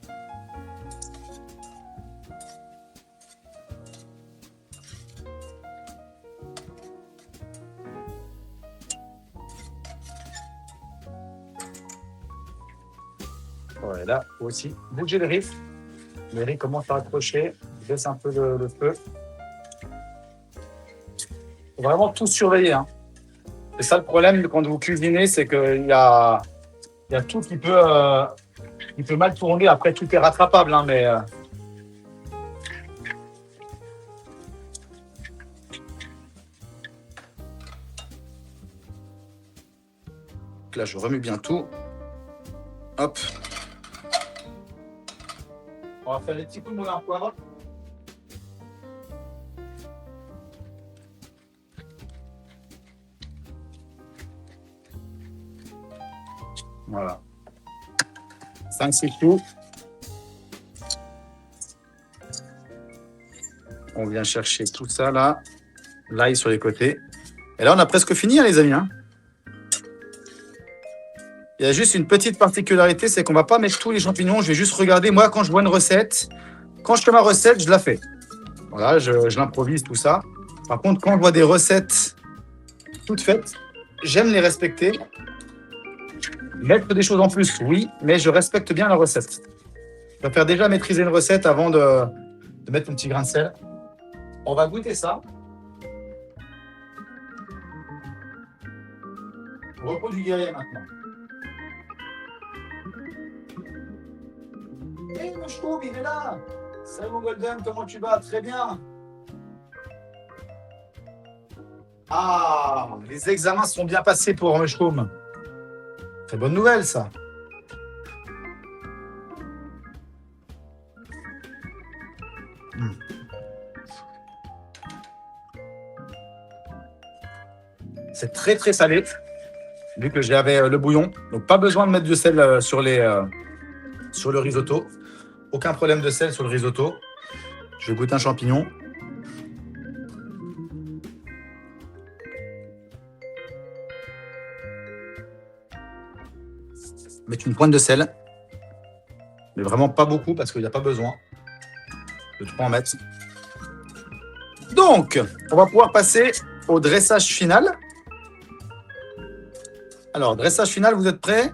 Speaker 1: Ouais, là aussi, bougez le riz. Le riz commence à accrocher. Je baisse un peu le feu. Faut vraiment tout surveiller. Hein. C'est ça le problème quand vous cuisinez, c'est qu'il y a tout qui peut mal tourner. Après, tout est rattrapable, hein, mais là, je remue bien tout. Hop. On va faire des petits coups de moulin à poivre. Voilà. 5-6 coups. On vient chercher tout ça là. L'ail sur les côtés. Et là, on a presque fini, hein, les amis. Hein. Il y a juste une petite particularité, c'est qu'on ne va pas mettre tous les champignons. Je vais juste regarder. Moi, quand je vois une recette, quand je fais ma recette, je la fais. Voilà, je l'improvise, tout ça. Par contre, quand je vois des recettes toutes faites, j'aime les respecter. Mettre des choses en plus, oui, mais je respecte bien la recette. Je préfère déjà maîtriser une recette avant de mettre un petit grain de sel. On va goûter ça. Repos du guerrier maintenant. Hey, mon chououm, il est là. Salut mon Golden, comment tu vas? Très bien. Ah, les examens sont bien passés pour Mushroom. Très bonne nouvelle, ça. C'est très très salé, vu que j'avais le bouillon. Donc pas besoin de mettre de sel sur le risotto. Aucun problème de sel sur le risotto. Je vais goûter un champignon. Mettre une pointe de sel, mais vraiment pas beaucoup parce qu'il n'y a pas besoin de trop en mettre. Donc, on va pouvoir passer au dressage final. Alors, dressage final, vous êtes prêts?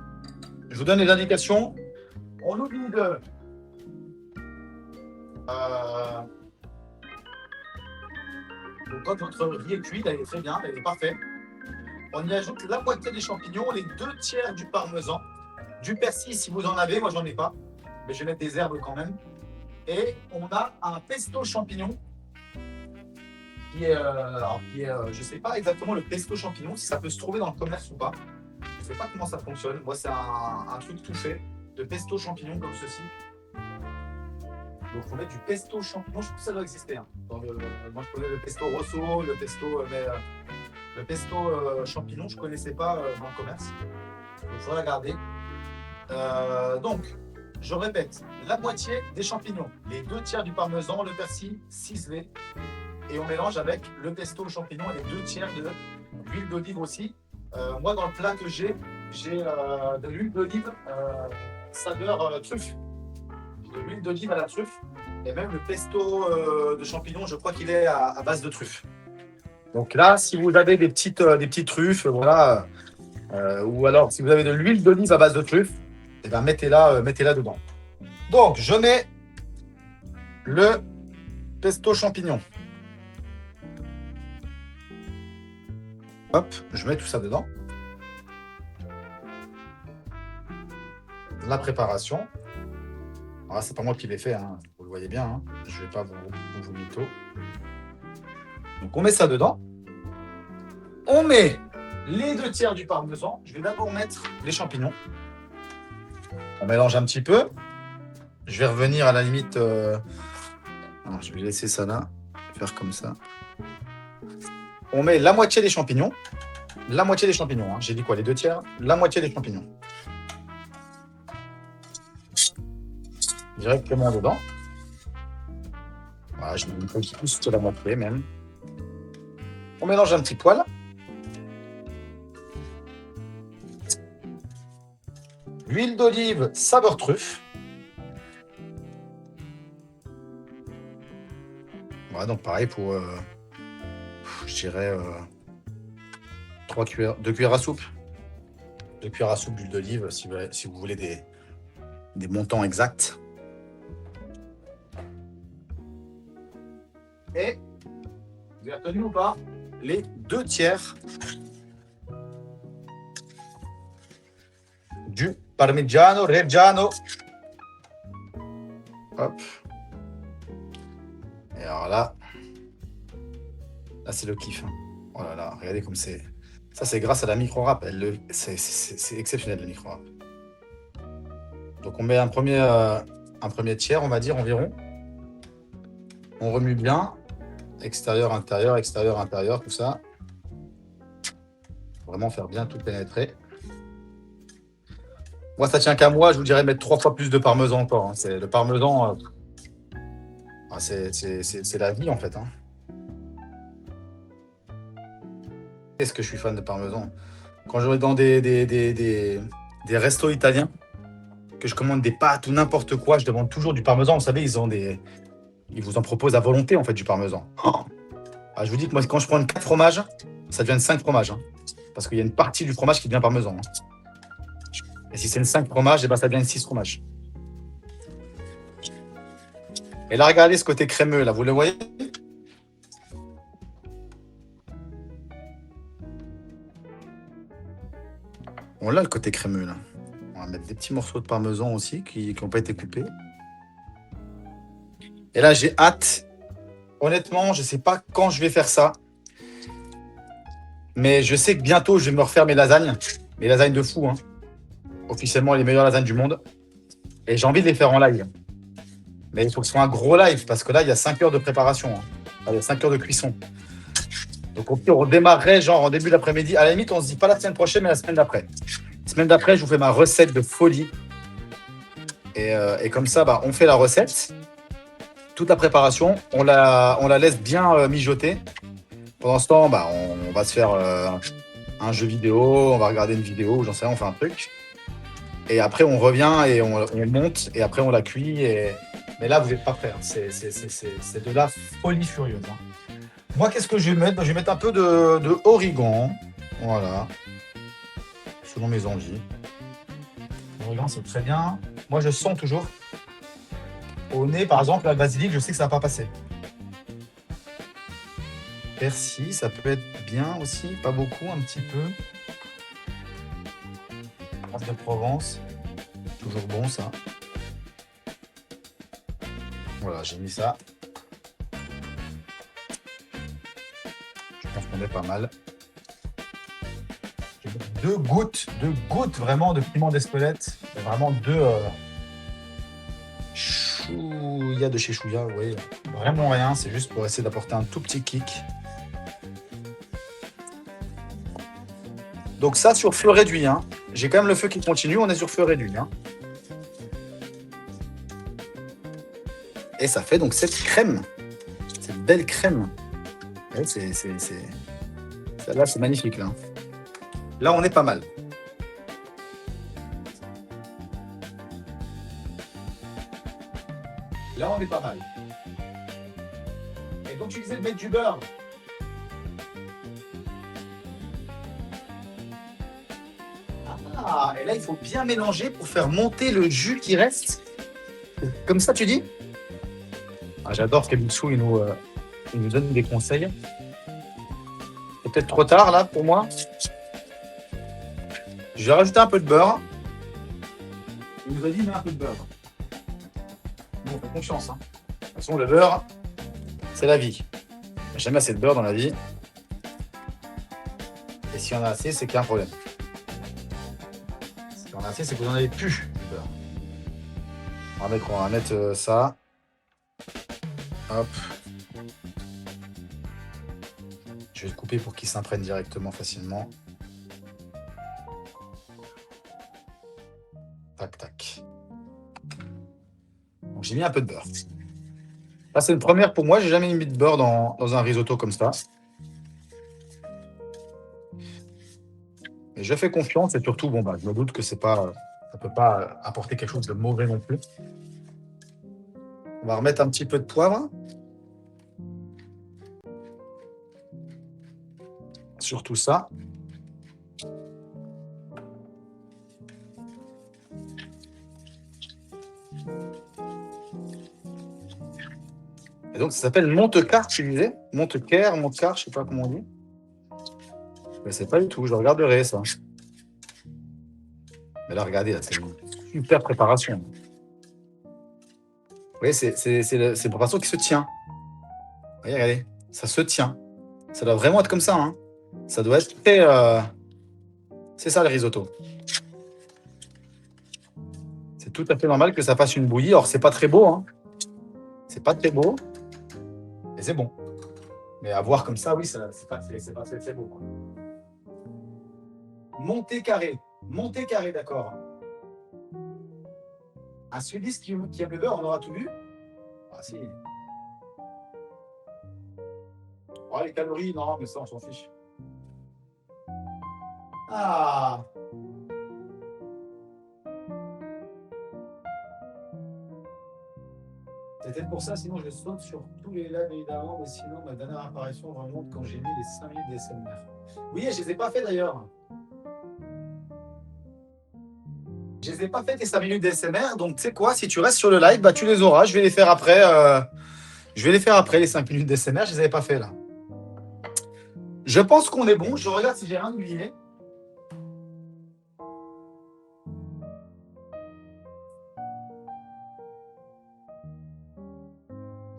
Speaker 1: Je vous donne les indications. On oublie de... Donc, quand votre riz est cuit, là, il est très bien, il est parfait. On y ajoute la moitié des champignons, les 2/3 du parmesan, du persil si vous en avez, moi j'en ai pas, mais je vais mettre des herbes quand même. Et on a un pesto champignon qui est, je ne sais pas exactement le pesto champignon, si ça peut se trouver dans le commerce ou pas. Je ne sais pas comment ça fonctionne. Moi, c'est un truc tout fait de pesto champignon comme ceci. Donc, il faut mettre du pesto champignon. Je trouve que ça doit exister. Hein. Moi, je connais le pesto rosso, le pesto champignon, je ne connaissais pas dans le commerce. Donc, il faudra la garder. Donc, je répète, la moitié des champignons, les 2/3 du parmesan, le persil ciselé. Et on mélange avec le pesto champignon et les 2/3 d'huile d'olive aussi. Moi, dans le plat que j'ai de l'huile d'olive saveur truffe. De l'huile d'olive à la truffe. Et même le pesto de champignons, je crois qu'il est à base de truffe. Donc là, si vous avez des petites truffes, voilà, ou alors si vous avez de l'huile d'olive à base de truffe, eh ben, mettez-la dedans. Donc, je mets le pesto champignon. Hop, je mets tout ça dedans. La préparation. Alors, c'est pas moi qui l'ai fait, hein. Vous le voyez bien. Hein. Je ne vais pas vous mytho. Donc, on met ça dedans. On met les 2 tiers du parmesan. Je vais d'abord mettre les champignons. On mélange un petit peu. Je vais revenir à la limite. Alors, je vais laisser ça là. Faire comme ça. On met la moitié des champignons. La moitié des champignons. Hein. J'ai dit quoi, les 2 tiers? La moitié des champignons. Directement dedans. Voilà, je mets un peu plus que la moitié même. On mélange un petit poil. Huile d'olive saveur truffe. Voilà, donc pareil pour, je dirais, 2 cuillères à soupe. 2 cuillères à soupe d'huile d'olive si vous voulez des montants exacts. Et, vous avez retenu ou pas, les 2 tiers du Parmigiano Reggiano. Hop. Et alors là c'est le kiff. Hein. Oh là là, regardez comme c'est. Ça, c'est grâce à la micro-râpe. C'est exceptionnel, la micro-râpe. Donc, on met un premier tiers, on va dire, environ. On remue bien. Extérieur, intérieur, tout ça. Vraiment faire bien tout pénétrer. Moi, ça tient qu'à moi. Je vous dirais mettre 3 fois plus de parmesan encore. Hein. Le parmesan, c'est la vie, en fait. Hein. Qu'est-ce que je suis fan de parmesan. Quand je vais dans des restos italiens, que je commande des pâtes ou n'importe quoi, je demande toujours du parmesan. Vous savez, ils vous en proposent à volonté, en fait, du parmesan. Oh. Ah, je vous dis que moi, quand je prends 4 fromages, ça devient 5 fromages. Hein, parce qu'il y a une partie du fromage qui devient parmesan. Hein. Et si c'est 5 fromages, et ben, ça devient 6 fromages. Et là, regardez ce côté crémeux, là, vous le voyez? On a le côté crémeux, là. On va mettre des petits morceaux de parmesan aussi qui n'ont pas été coupés. Et là, j'ai hâte. Honnêtement, je ne sais pas quand je vais faire ça. Mais je sais que bientôt, je vais me refaire mes lasagnes. Mes lasagnes de fou. Hein. Officiellement, les meilleures lasagnes du monde. Et j'ai envie de les faire en live. Mais il faut que ce soit un gros live. Parce que là, il y a 5 heures de préparation. Hein. Il y a 5 heures de cuisson. Donc, au pire, on démarrerait genre en début d'après-midi. À la limite, on se dit pas la semaine prochaine, mais la semaine d'après. La semaine d'après, je vous fais ma recette de folie. Et comme ça, bah, on fait la recette. Toute la préparation, on la laisse bien mijoter. Pendant ce temps, bah, on va se faire un jeu vidéo, on va regarder une vidéo, j'en sais rien, on fait un truc. Et après, on revient et on monte, et après, on la cuit. Mais là, vous n'êtes pas prêts. Hein. C'est de la folie furieuse. Hein. Moi, qu'est-ce que je vais mettre? Je vais mettre un peu de origan. Voilà. Selon mes envies. L'origan, c'est très bien. Moi, je sens toujours. Au nez, par exemple, la basilic, je sais que ça ne va pas passer. Persil, ça peut être bien aussi. Pas beaucoup, un petit peu. Graisse de Provence. Toujours bon, ça. Voilà, j'ai mis ça. Je pense qu'on est pas mal. 2 gouttes vraiment de piment d'Espelette. Vraiment 2 chouïa de chez Chouïa, oui. Vraiment rien, c'est juste pour essayer d'apporter un tout petit kick. Donc ça sur feu réduit. Hein. J'ai quand même le feu qui continue, on est sur feu réduit. Hein. Et ça fait donc cette crème. Cette belle crème. Ouais, celle-là, c'est magnifique. Là, on est pas mal. Là, on est pas mal. Et donc, tu disais de mettre du beurre. Ah, et là, il faut bien mélanger pour faire monter le jus qui reste. Comme ça, tu dis? Ah, j'adore que Mitsou, il nous donne des conseils. C'est peut-être trop tard, là, pour moi. Je vais rajouter un peu de beurre. Il nous a dit, mais un peu de beurre. Bon, fais confiance. Hein. De toute façon, le beurre, c'est la vie. Il n'y a jamais assez de beurre dans la vie. Et s'il y en a assez, c'est qu'il y a un problème. Si on a assez, c'est que vous n'en avez plus du beurre. On va mettre ça. Hop. Je vais le couper pour qu'il s'imprègne directement facilement. Tac, tac. Donc j'ai mis un peu de beurre. Là, c'est une première pour moi. J'ai jamais mis de beurre dans un risotto comme ça. Et je fais confiance et surtout, bon, bah, je me doute que ça ne peut pas apporter quelque chose de mauvais non plus. On va remettre un petit peu de poivre. Sur tout ça. Et donc, ça s'appelle Montecar, tu disais Montecar, je sais pas comment on dit. Je ne sais pas du tout, je regarderai ça. Mais là, regardez, là, c'est une super préparation. Vous voyez, c'est une préparation qui se tient. Vous voyez, regardez, ça se tient. Ça doit vraiment être comme ça. Hein. Ça doit être très... C'est ça le risotto. C'est tout à fait normal que ça fasse une bouillie. Alors, c'est pas très beau. Hein. C'est pas très beau. Et c'est bon. Mais à voir comme ça, oui, c'est pas très beau. Quoi. Monté carré, d'accord. Un sudiste qui aime le beurre, on aura tout vu. Ah si. Oh, les calories, non, mais ça, on s'en fiche. Ah. C'est peut-être pour ça, sinon je saute sur tous les lives évidemment, mais sinon ma dernière apparition remonte quand j'ai mis les 5 minutes d'SMR. Oui, je ne les ai pas fait d'ailleurs. Je ne les ai pas fait les 5 minutes d'SMR, donc tu sais quoi, si tu restes sur le live, bah, tu les auras. Je vais les faire après. Les 5 minutes d'SMR, je ne les avais pas fait là. Je pense qu'on est bon. Je regarde si j'ai rien oublié.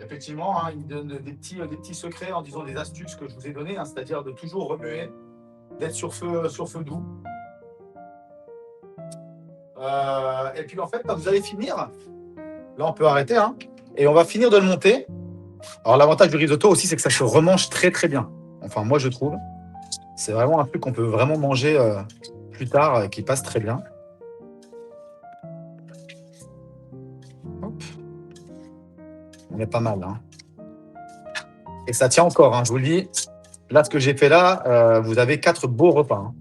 Speaker 1: Effectivement, hein, il donne des petits secrets en disant des astuces que je vous ai données, hein, c'est-à-dire de toujours remuer, d'être sur feu doux. Et puis en fait, quand vous allez finir, là on peut arrêter, hein, et on va finir de le monter. Alors l'avantage du risotto aussi, c'est que ça se remange très très bien. Enfin moi je trouve. C'est vraiment un truc qu'on peut vraiment manger plus tard, qui passe très bien. Hop. On est pas mal, hein. Et ça tient encore, hein, je vous le dis. Là, ce que j'ai fait là, vous avez 4 beaux repas. Hein.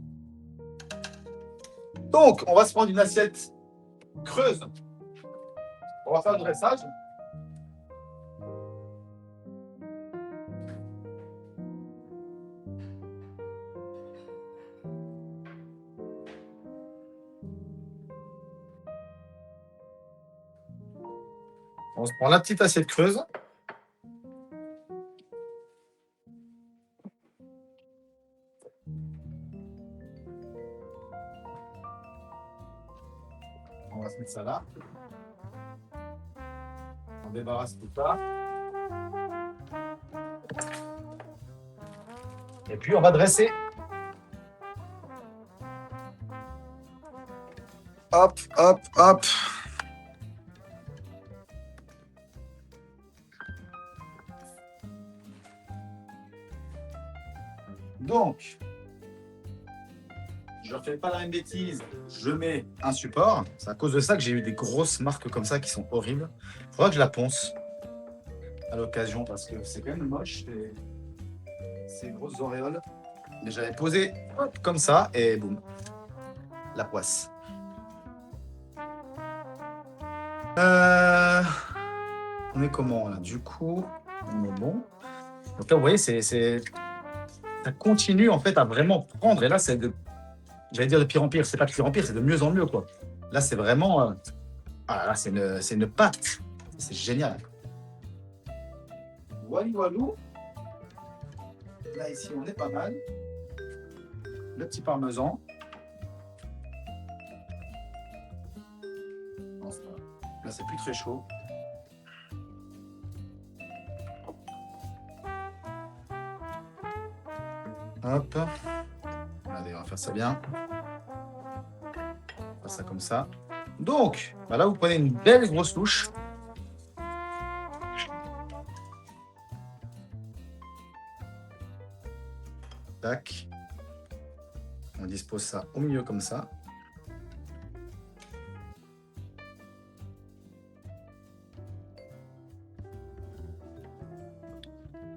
Speaker 1: Donc, on va se prendre une assiette creuse. On va faire le dressage. On se prend la petite assiette creuse. On va se mettre ça là. On débarrasse tout ça. Et puis, on va dresser. Hop, hop, hop. Donc, je ne fais pas la même bêtise. Je mets un support. C'est à cause de ça que j'ai eu des grosses marques comme ça qui sont horribles. Il faudra que je la ponce à l'occasion parce que c'est quand même moche. Ces grosses auréoles. Mais j'avais posé hop, comme ça et boum, la poisse. On est comment là? Du coup, on est bon. Donc là, vous voyez, ça continue en fait à vraiment prendre. Et là, c'est j'allais dire de pire en pire. C'est pas de pire en pire, c'est de mieux en mieux quoi. Là, c'est vraiment, ah là, c'est une pâte. C'est génial. Walou. Là, ici, on est pas mal. Le petit parmesan. Là, c'est plus très chaud. Hop. Allez, on va faire ça bien. On va faire ça comme ça. Donc, bah là, vous prenez une belle grosse louche. Tac. On dispose ça au milieu comme ça.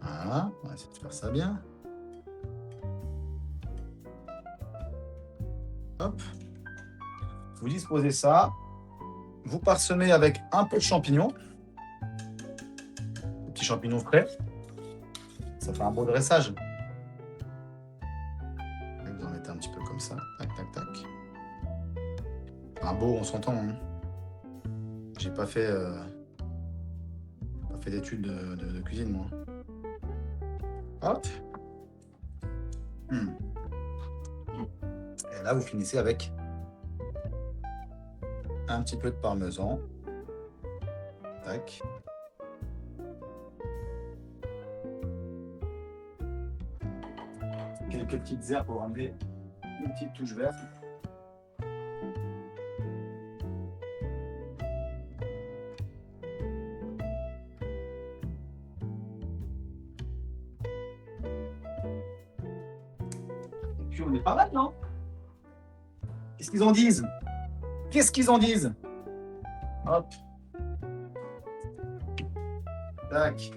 Speaker 1: Voilà, on va essayer de faire ça bien. Hop. Vous disposez ça. Vous parsemez avec un peu de champignons. Des petits champignons frais. Ça fait un beau dressage. Vous en mettez un petit peu comme ça. Tac, tac, tac. Un beau, on s'entend. Hein. J'ai pas fait, d'études de cuisine, moi. Hop. Et là, vous finissez avec un petit peu de parmesan. Tac. Quelques petites herbes pour ramener une petite touche verte. Et puis on est pas mal, non? Qu'est-ce qu'ils en disent? Qu'est-ce qu'ils en disent? Hop. Tac.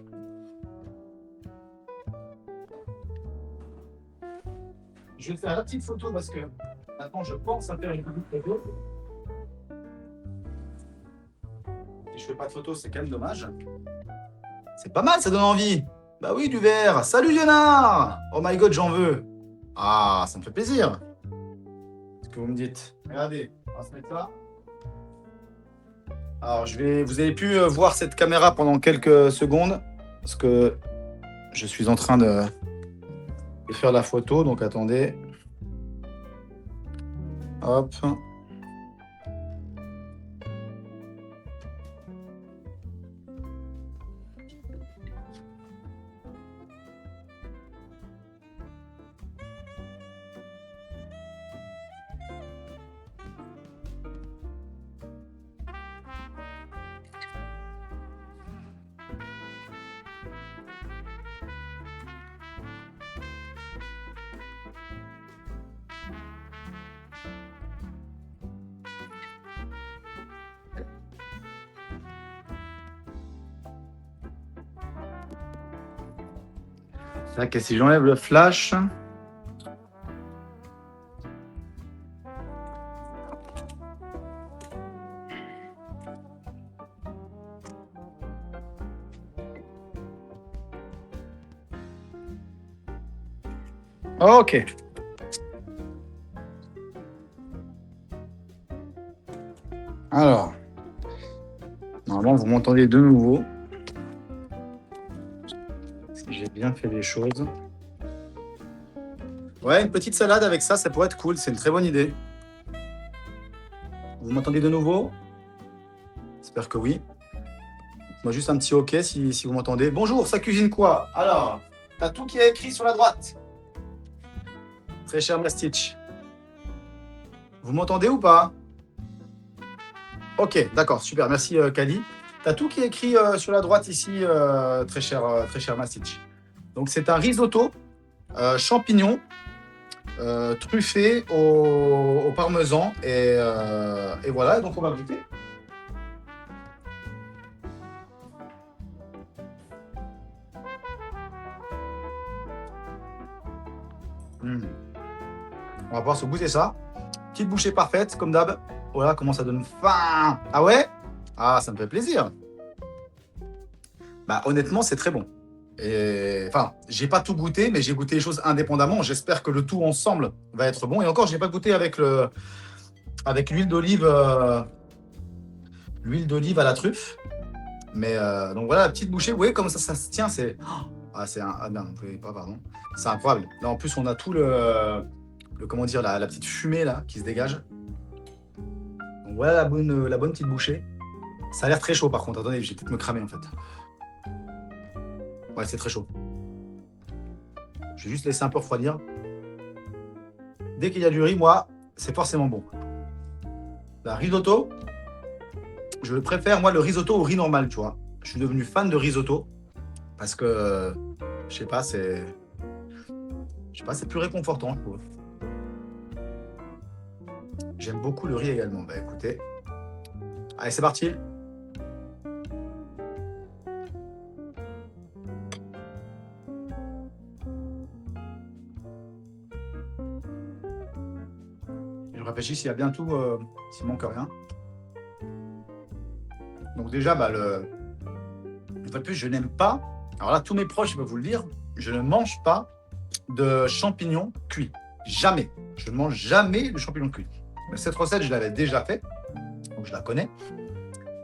Speaker 1: Je vais faire la petite photo parce que maintenant je pense à faire une petite photo. Si je fais pas de photo, c'est quand même dommage. C'est pas mal, ça donne envie. Bah oui, du verre. Salut Léonard. Oh my god, j'en veux. Ah, ça me fait plaisir. Ce que vous me dites. Regardez, on va se mettre là. Alors, vous avez pu voir cette caméra pendant quelques secondes parce que je suis en train de faire la photo. Donc, attendez. Hop. Tac, et si j'enlève le flash. Ok. Alors, normalement, vous m'entendez de nouveau. Si j'ai bien fait les choses. Ouais, une petite salade avec ça, ça pourrait être cool. C'est une très bonne idée. Vous m'entendez de nouveau? J'espère que oui. Moi, juste un petit OK si vous m'entendez. Bonjour, ça cuisine quoi? Alors, t'as tout qui est écrit sur la droite. Très cher Mastitch. Vous m'entendez ou pas? Ok, d'accord, super, merci Kali. T'as tout qui est écrit sur la droite ici, très cher Mastitch. Donc c'est un risotto champignons truffé au parmesan et voilà, donc on va goûter. On va pouvoir se goûter ça. Petite bouchée parfaite, comme d'hab. Voilà comment ça donne faim. Ah ouais? Ah, ça me fait plaisir. Bah honnêtement, c'est très bon. Et enfin, j'ai pas tout goûté, mais j'ai goûté les choses indépendamment. J'espère que le tout ensemble va être bon. Et encore, je n'ai pas goûté avec l'huile d'olive, à la truffe. Mais donc voilà, la petite bouchée. Vous voyez comment ça se tient? C'est non, vous pouvez pas, pardon. C'est incroyable. Là, en plus, on a tout comment dire, la petite fumée là qui se dégage. Donc voilà la bonne petite bouchée. Ça a l'air très chaud par contre. Attendez, je vais peut-être me cramer en fait. Ouais, c'est très chaud. Je vais juste laisser un peu refroidir. Dès qu'il y a du riz, moi, c'est forcément bon. La risotto, je préfère, moi, le risotto au riz normal, tu vois. Je suis devenu fan de risotto parce que, je sais pas, c'est plus réconfortant, je trouve. J'aime beaucoup le riz également. Bah écoutez, allez, c'est parti. Je réfléchis s'il y a bien tout, s'il manque rien. Donc déjà, bah, une fois de plus, je n'aime pas. Alors là, tous mes proches peuvent vous le dire, je ne mange pas de champignons cuits. Jamais. Je ne mange jamais de champignons cuits. Mais cette recette, je l'avais déjà faite, donc je la connais.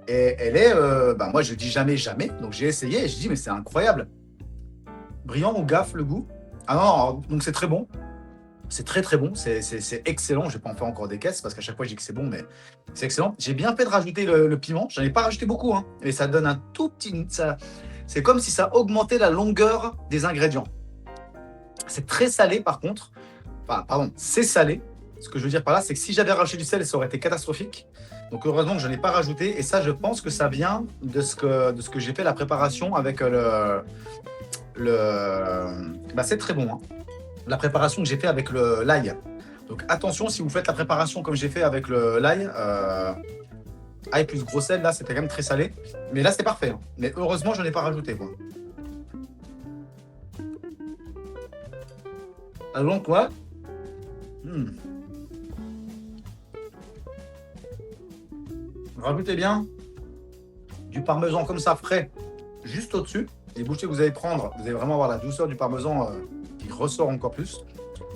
Speaker 1: Et elle est, bah, moi, je dis jamais, jamais. Donc j'ai essayé et je dis, mais c'est incroyable. Brillant ou gaffe le goût. Ah non, donc c'est très bon. C'est très très bon, c'est excellent. Je ne vais pas en faire encore des caisses parce qu'à chaque fois je dis que c'est bon, mais c'est excellent. J'ai bien fait de rajouter le piment. J'en ai pas rajouté beaucoup, hein, et ça donne un tout petit. C'est comme si ça augmentait la longueur des ingrédients. C'est très salé par contre. Enfin, pardon, c'est salé. Ce que je veux dire par là, c'est que si j'avais rajouté du sel, ça aurait été catastrophique. Donc heureusement que je n'en ai pas rajouté. Et ça, je pense que ça vient de ce que j'ai fait la préparation avec Bah, c'est très bon, hein. La préparation que j'ai fait avec l'ail. Donc attention, si vous faites la préparation comme j'ai fait avec l'ail, ail plus gros sel, là c'était quand même très salé. Mais là c'est parfait, hein. Mais heureusement je n'en ai pas rajouté, quoi. Alors donc ouais. Rajoutez bien du parmesan comme ça frais, juste au-dessus. Les bouchées que vous allez prendre, vous allez vraiment avoir la douceur du parmesan qui ressort encore plus.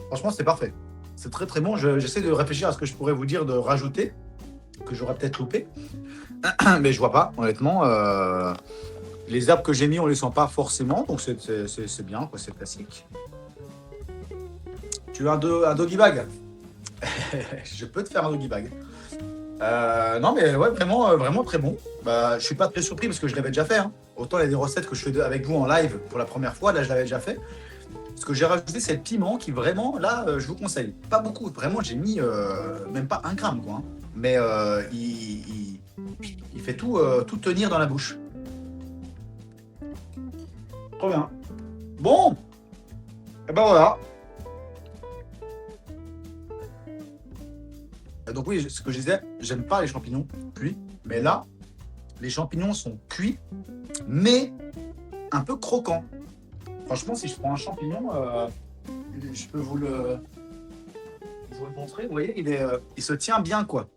Speaker 1: Franchement, c'est parfait. C'est très très bon. J'essaie de réfléchir à ce que je pourrais vous dire de rajouter, que j'aurais peut-être loupé. Mais je vois pas, honnêtement. Les herbes que j'ai mis, on les sent pas forcément. Donc c'est bien, quoi, c'est classique. Tu veux un doggy bag? Je peux te faire un doggy bag. Non, mais ouais, vraiment, vraiment très bon. Bah, je suis pas très surpris parce que je l'avais déjà fait, hein. Autant il y a des recettes que je fais avec vous en live pour la première fois, là je l'avais déjà fait. Ce que j'ai rajouté, c'est le piment qui vraiment, là, je vous conseille. Pas beaucoup, vraiment, j'ai mis même pas 1 gramme, quoi, hein. Mais il fait tout tenir dans la bouche. Trop bien. Bon, et ben voilà. Donc oui, ce que je disais, j'aime pas les champignons cuits, mais là, les champignons sont cuits, mais un peu croquants. Franchement, si je prends un champignon, je peux vous le montrer. Vous voyez, il se tient bien, quoi.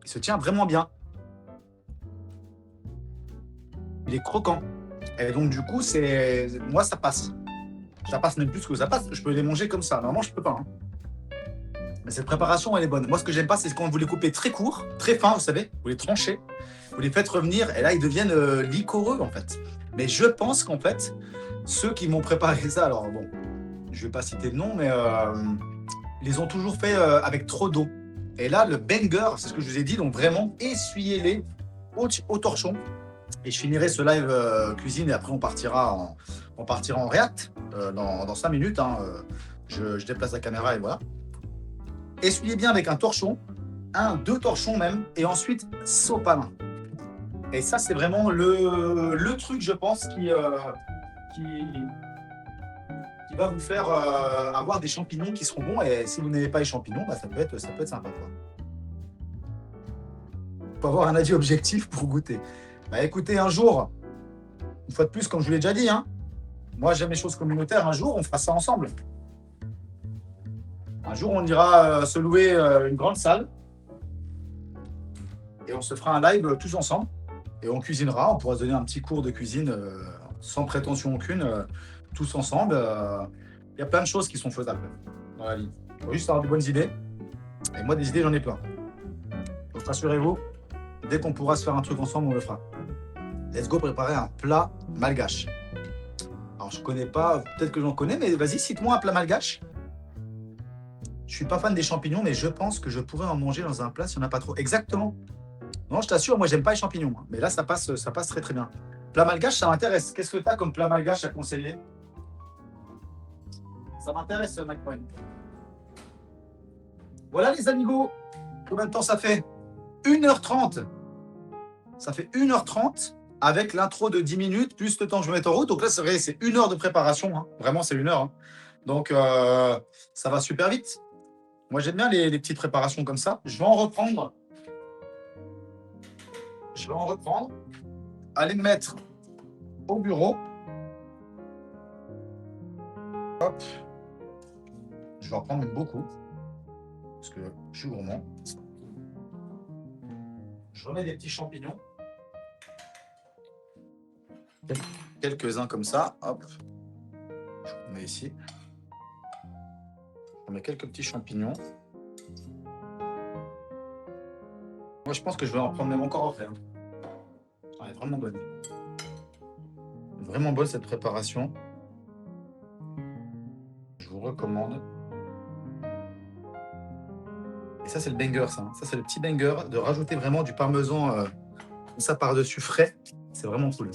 Speaker 1: Il se tient vraiment bien. Il est croquant. Et donc, du coup, moi, ça passe. Ça passe même plus que ça passe. Je peux les manger comme ça. Normalement, je peux pas, hein. Mais cette préparation, elle est bonne. Moi, ce que j'aime pas, c'est quand vous les coupez très courts, très fins, vous savez, vous les tranchez, vous les faites revenir, et là, ils deviennent liquoreux, en fait. Mais je pense qu'en fait, ceux qui m'ont préparé ça, alors bon, je vais pas citer de nom, mais ils les ont toujours fait avec trop d'eau. Et là, le banger, c'est ce que je vous ai dit, donc vraiment, essuyez-les au torchon. Et je finirai ce live cuisine, et après, on partira en react dans 5 minutes, hein. Je déplace la caméra, et voilà. Essuyez bien avec un torchon, 2 torchons même, et ensuite sopalin. Et ça, c'est vraiment le truc, je pense, qui va vous faire avoir des champignons qui seront bons. Et si vous n'avez pas les champignons, bah, ça peut être sympa, quoi. Il faut avoir un avis objectif pour goûter. Bah, écoutez, un jour, une fois de plus, comme je vous l'ai déjà dit, hein, moi j'aime les choses communautaires, un jour, on fera ça ensemble. Un jour, on ira se louer une grande salle et on se fera un live tous ensemble et on cuisinera. On pourra se donner un petit cours de cuisine sans prétention aucune, tous ensemble. Il y a plein de choses qui sont faisables dans la vie. Il faut juste avoir de bonnes idées. Et moi, des idées, j'en ai plein. Donc, rassurez-vous, dès qu'on pourra se faire un truc ensemble, on le fera. Let's go préparer un plat malgache. Alors, je connais pas, peut-être que j'en connais, mais vas-y, cite-moi un plat malgache. Je suis pas fan des champignons, mais je pense que je pourrais en manger dans un plat s'il n'y en a pas trop. Exactement. Non, je t'assure, moi, j'aime pas les champignons, hein. Mais là, ça passe très, très bien. Plat malgache, ça m'intéresse. Qu'est-ce que tu as comme plat malgache à conseiller? Ça m'intéresse, McCoy. Voilà les amigos. Combien de temps ça fait? 1h30. Ça fait 1h30 avec l'intro de 10 minutes, plus le temps que je me mette en route. Donc là, c'est vrai, c'est 1 heure de préparation. Hein. Vraiment, c'est 1 heure. Hein. Donc, ça va super vite. Moi, j'aime bien les petites préparations comme ça. Je vais en reprendre. Aller me mettre au bureau. Hop. Je vais en prendre beaucoup. Parce que je suis gourmand. Je remets des petits champignons. Quelques-uns comme ça. Hop. Je remets ici. Je remets quelques petits champignons. Moi, je pense que je vais en prendre même encore après. Elle est vraiment bonne. Vraiment bonne cette préparation. Je vous recommande. Et ça, c'est le banger, ça. Ça, c'est le petit banger de rajouter vraiment du parmesan comme ça par-dessus frais. C'est vraiment cool.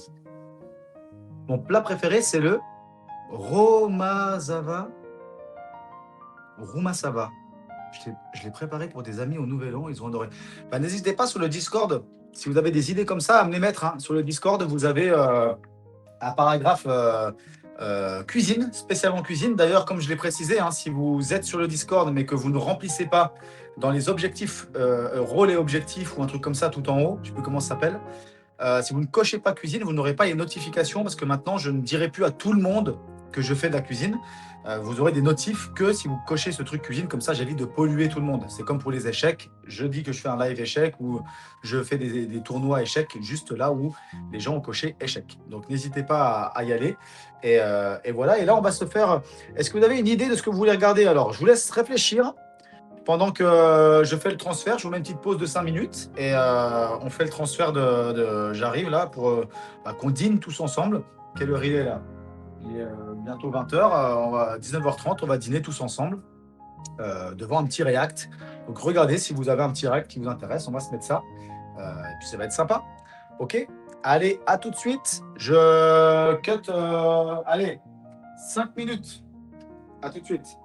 Speaker 1: Mon plat préféré, c'est le Romasava. Je l'ai préparé pour des amis au Nouvel An. Ils ont adoré. Bah, n'hésitez pas sur le Discord. Si vous avez des idées comme ça, à me les mettre. Hein. Sur le Discord, vous avez un paragraphe cuisine, spécialement cuisine. D'ailleurs, comme je l'ai précisé, hein, si vous êtes sur le Discord mais que vous ne remplissez pas dans les objectifs, rôles et objectifs ou un truc comme ça tout en haut, je sais plus comment ça s'appelle, si vous ne cochez pas cuisine, vous n'aurez pas les notifications parce que maintenant, je ne dirai plus à tout le monde que je fais de la cuisine. Vous aurez des notifs que si vous cochez ce truc cuisine, comme ça, j'évite de polluer tout le monde. C'est comme pour les échecs. Je dis que je fais un live échec ou je fais des tournois échecs juste là où les gens ont coché échec. Donc, n'hésitez pas à y aller. Et voilà. Et là, on va se faire. Est-ce que vous avez une idée de ce que vous voulez regarder? Alors, je vous laisse réfléchir. Pendant que je fais le transfert, je vous mets une petite pause de 5 minutes et on fait le transfert j'arrive là pour qu'on dîne tous ensemble. Quelle heure il est là? Il est bientôt 20h, on va 19h30, on va dîner tous ensemble devant un petit react. Donc regardez si vous avez un petit react qui vous intéresse, on va se mettre ça. Et puis ça va être sympa. Ok? Allez, à tout de suite. Je cut, allez, 5 minutes. À tout de suite.